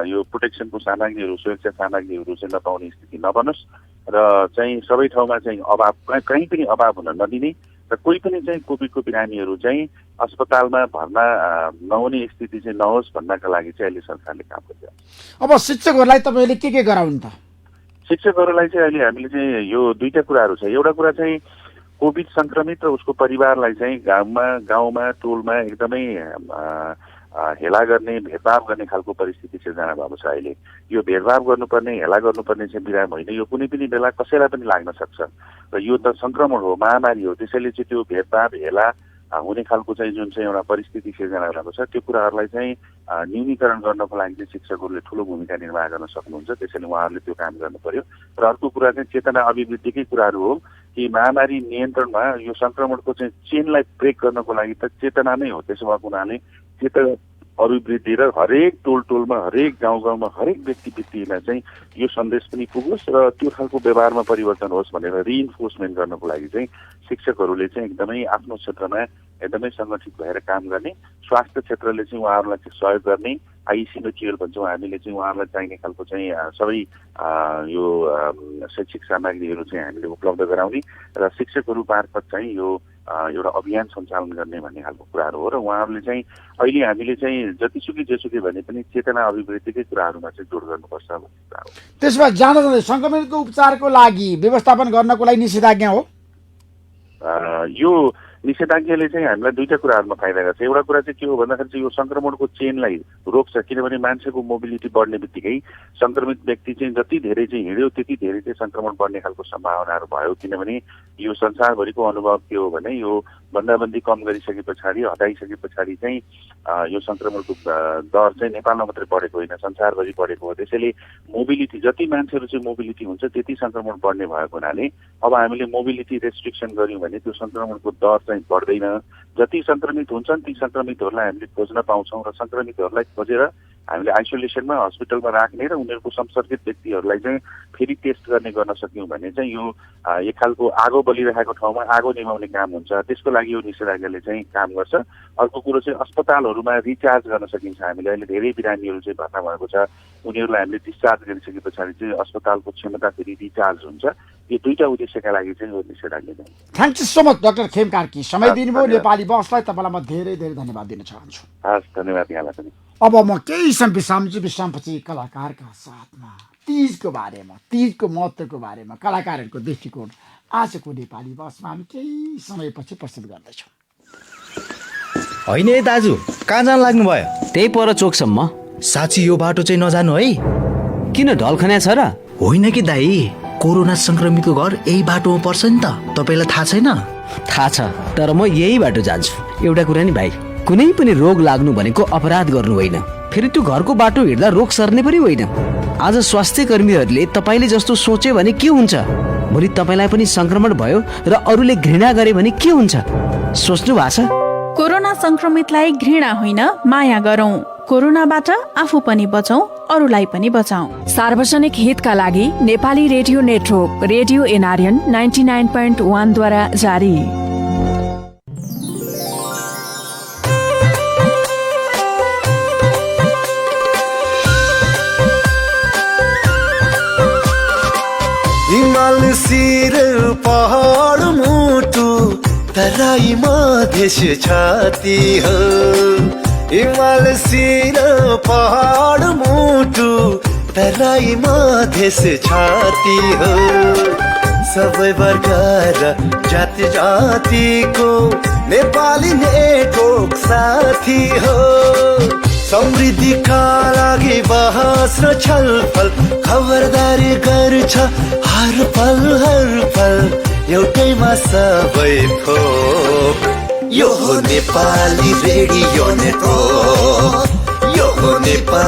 यो प्रोटेक्सनको सामग्रीहरू सुरक्षा सामग्रीहरू चाहिँ नपाउने स्थिति नबनोस् र चाहिँ सबै ठाउँमा चाहिँ अभाव कहीँ पनि अभाव हुन नदिने र कोही पनि चाहिँ कोभिडको बिरामीहरू चाहिँ अस्पतालमा भर्ना नहुने स्थिति चाहिँ नहोस् भन्नका लागि चाहिँ अहिले सरकारले काम गरिरहेको छ। अब शिक्षकहरूलाई तपाईँले के गराउनु त? शिक्षकहरूलाई चाहिँ अहिले हामीले चाहिँ यो दुईटा कुराहरू छ। एउटा कुरा चाहिँ कोभिड संक्रमित र उसको परिवारलाई चाहिँ गाउँमा टोलमा एकदमै हेला गर्ने भेदभाव गर्ने खालको परिस्थिति सिर्जना भएको छ। अहिले यो भेदभाव गर्नुपर्ने हेला गर्नुपर्ने चाहिँ बिराम होइन, यो कुनै पनि बेला कसैलाई पनि लाग्न सक्छ र यो त संक्रमण हो, महामारी हो। त्यसैले चाहिँ त्यो भेदभाव हेला हुने खालको चाहिँ जुन चाहिँ एउटा परिस्थिति सिर्जना भएको छ त्यो कुराहरूलाई चाहिँ न्यूनीकरण गर्नको लागि चाहिँ शिक्षकहरूले ठुलो भूमिका निर्वाह गर्न सक्नुहुन्छ। त्यसैले उहाँहरूले त्यो काम गर्नु पर्यो। र अर्को कुरा चाहिँ चेतना अभिवृद्धिकै कुराहरू हो कि महामारी नियन्त्रणमा यो संक्रमणको चाहिँ चेनलाई ब्रेक गर्नको लागि त चेतना नै हो। त्यसो भएको हुनाले चेतना अभिवृद्धि र हरेक टोलमा हरेक गाउँमा हरेक व्यक्तिमा चाहिँ यो सन्देश पनि पुगोस् र त्यो खालको व्यवहारमा परिवर्तन होस् भनेर रिइन्फोर्समेन्ट गर्नको लागि चाहिँ शिक्षकहरूले चाहिँ एकदमै आफ्नो क्षेत्रमा एकदमै सङ्गठित भएर काम गर्ने, स्वास्थ्य क्षेत्रले चाहिँ उहाँहरूलाई चाहिँ सहयोग गर्ने, आइसी मेटेरियल भन्छौँ हामीले चाहिँ उहाँहरूलाई चाहिने खालको चाहिँ सबै यो शैक्षिक सामग्रीहरू चाहिँ हामीले उपलब्ध गराउने र शिक्षकहरू मार्फत चाहिँ यो एउटा अभियान सञ्चालन गर्ने भन्ने खालको कुराहरू हो। र उहाँहरूले चाहिँ अहिले हामीले चाहिँ जतिसुकै भने पनि चेतना अभिवृद्धिकै कुराहरूमा चाहिँ जोड गर्नुपर्छ भन्ने कुरा हो। त्यसमा जाँदा संक्रमितको उपचारको लागि व्यवस्थापन गर्नको लागि निषेधाज्ञा हो। यो निषेधाज्ञाले चाहिँ हामीलाई दुईटा कुराहरूमा फाइदा गर्छ। एउटा कुरा चाहिँ के हो भन्दाखेरि चाहिँ यो संक्रमणको चेनलाई रोक्छ। किनभने मान्छेको मोबिलिटी बढ्ने बित्तिकै संक्रमित व्यक्ति चाहिँ जति धेरै चाहिँ हिँड्यो त्यति धेरै चाहिँ संक्रमण बढ्ने खालको सम्भावनाहरू भयो। किनभने यो संसारभरिको अनुभव के हो भने यो बन्दाबन्दी कम गरिसके पछाडि हटाइसके पछाडि चाहिँ यो संक्रमणको दर चाहिँ नेपालमा मात्रै बढेको होइन, संसारभरि बढेको हो। त्यसैले मोबिलिटी जति मान्छेहरू चाहिँ मोबिलिटी हुन्छ त्यति संक्रमण बढ्ने भएको हुनाले अब हामीले मोबिलिटी रेस्ट्रिक्सन गर्यौँ भने त्यो संक्रमणको दर चाहिँ बढ्दैन। जति संक्रमित हुन्छन् ती संक्रमितहरूलाई हामीले खोज्न पाउँछौँ र संक्रमितहरूलाई खोजेर हामीले आइसोलेसनमा हस्पिटलमा राख्ने र उनीहरूको संसर्गित व्यक्तिहरूलाई चाहिँ फेरि टेस्ट गर्न सक्यौँ भने चाहिँ यो एक खालको आगो बलिरहेको ठाउँमा आगो निभाउने काम हुन्छ। त्यसको लागि यो निषेधाज्ञाले चाहिँ काम गर्छ। अर्को कुरो चाहिँ अस्पतालहरूमा रिचार्ज गर्न सकिन्छ। हामीले अहिले धेरै बिरामीहरू चाहिँ भर्ना भएको छ, उनीहरूलाई हामीले डिस्चार्ज गरिसके पछाडि चाहिँ अस्पतालको क्षमता फेरि रिचार्ज हुन्छ। यो दुईटा उद्देश्यका लागि चाहिँ यो निषेधाज्ञा। Thank you so much doctor Khem Karki, समय दिनुभयो नेपाली बसलाई। तपाईँलाई म धेरै धेरै धन्यवाद दिन चाहन्छु। हस्, धन्यवाद यहाँलाई पनि। अब म केही विश्रामपछि कलाकारका साथमा तीजको बारेमा, तीजको महत्त्वको बारेमा कलाकारहरूको दृष्टिकोण आजको नेपाली बसमा हामी केही समयपछि प्रस्तुत गर्दैछौँ। होइन है दाजु, कहाँ जान लाग्नु भयो? त्यही पर चोकसम्म। साँच्ची यो बाटो चाहिँ नजानु है। किन ढलखन्या छ र? होइन कि दाई, कोरोना संक्रमितको घर यही बाटोमा पर्छ नि त, तपाईँलाई थाहा छैन? थाहा छ, तर म यही बाटो जान्छु। एउटा कुरा नि भाइ, कुनै पनि रोग लाग्नु भनेको अपराध गर्नु होइन, फेरि त्यो घरको बाटो हिँड्दा रोग सर्ने पनि होइन। आज स्वास्थ्य कर्मीहरूले तपाईँले जस्तो सोच्यो भने के हुन्छ? भोलि तपाईँलाई पनि संक्रमण भयो र अरूले घृणा गरे भने के हुन्छ? सोच्नु भएको छ? कोरोना संक्रमितलाई घृणा होइन, माया गरौं। कोरोनाबाट आफू पनि बचौं, अरूलाई पनि बचाऊ। सार्वजनिक हितका लागि Nepali radio network radio NRN 99.1 द्वारा जारी। शिर पहाड मुटु तराई मधेस छाती हो हिमाल शिर पहाड मुटु तराई मधेस छाती हो सबै वर्ग र जाति जातिको नेपाली नेटवर्क साथी हो समृद्धिका लागि बहस र छलफल खबरदारी गर्छ हर पल एउटैमा सबै थोक यो हो नेपाली रेडियो नेटवर्क यो हो नेपाल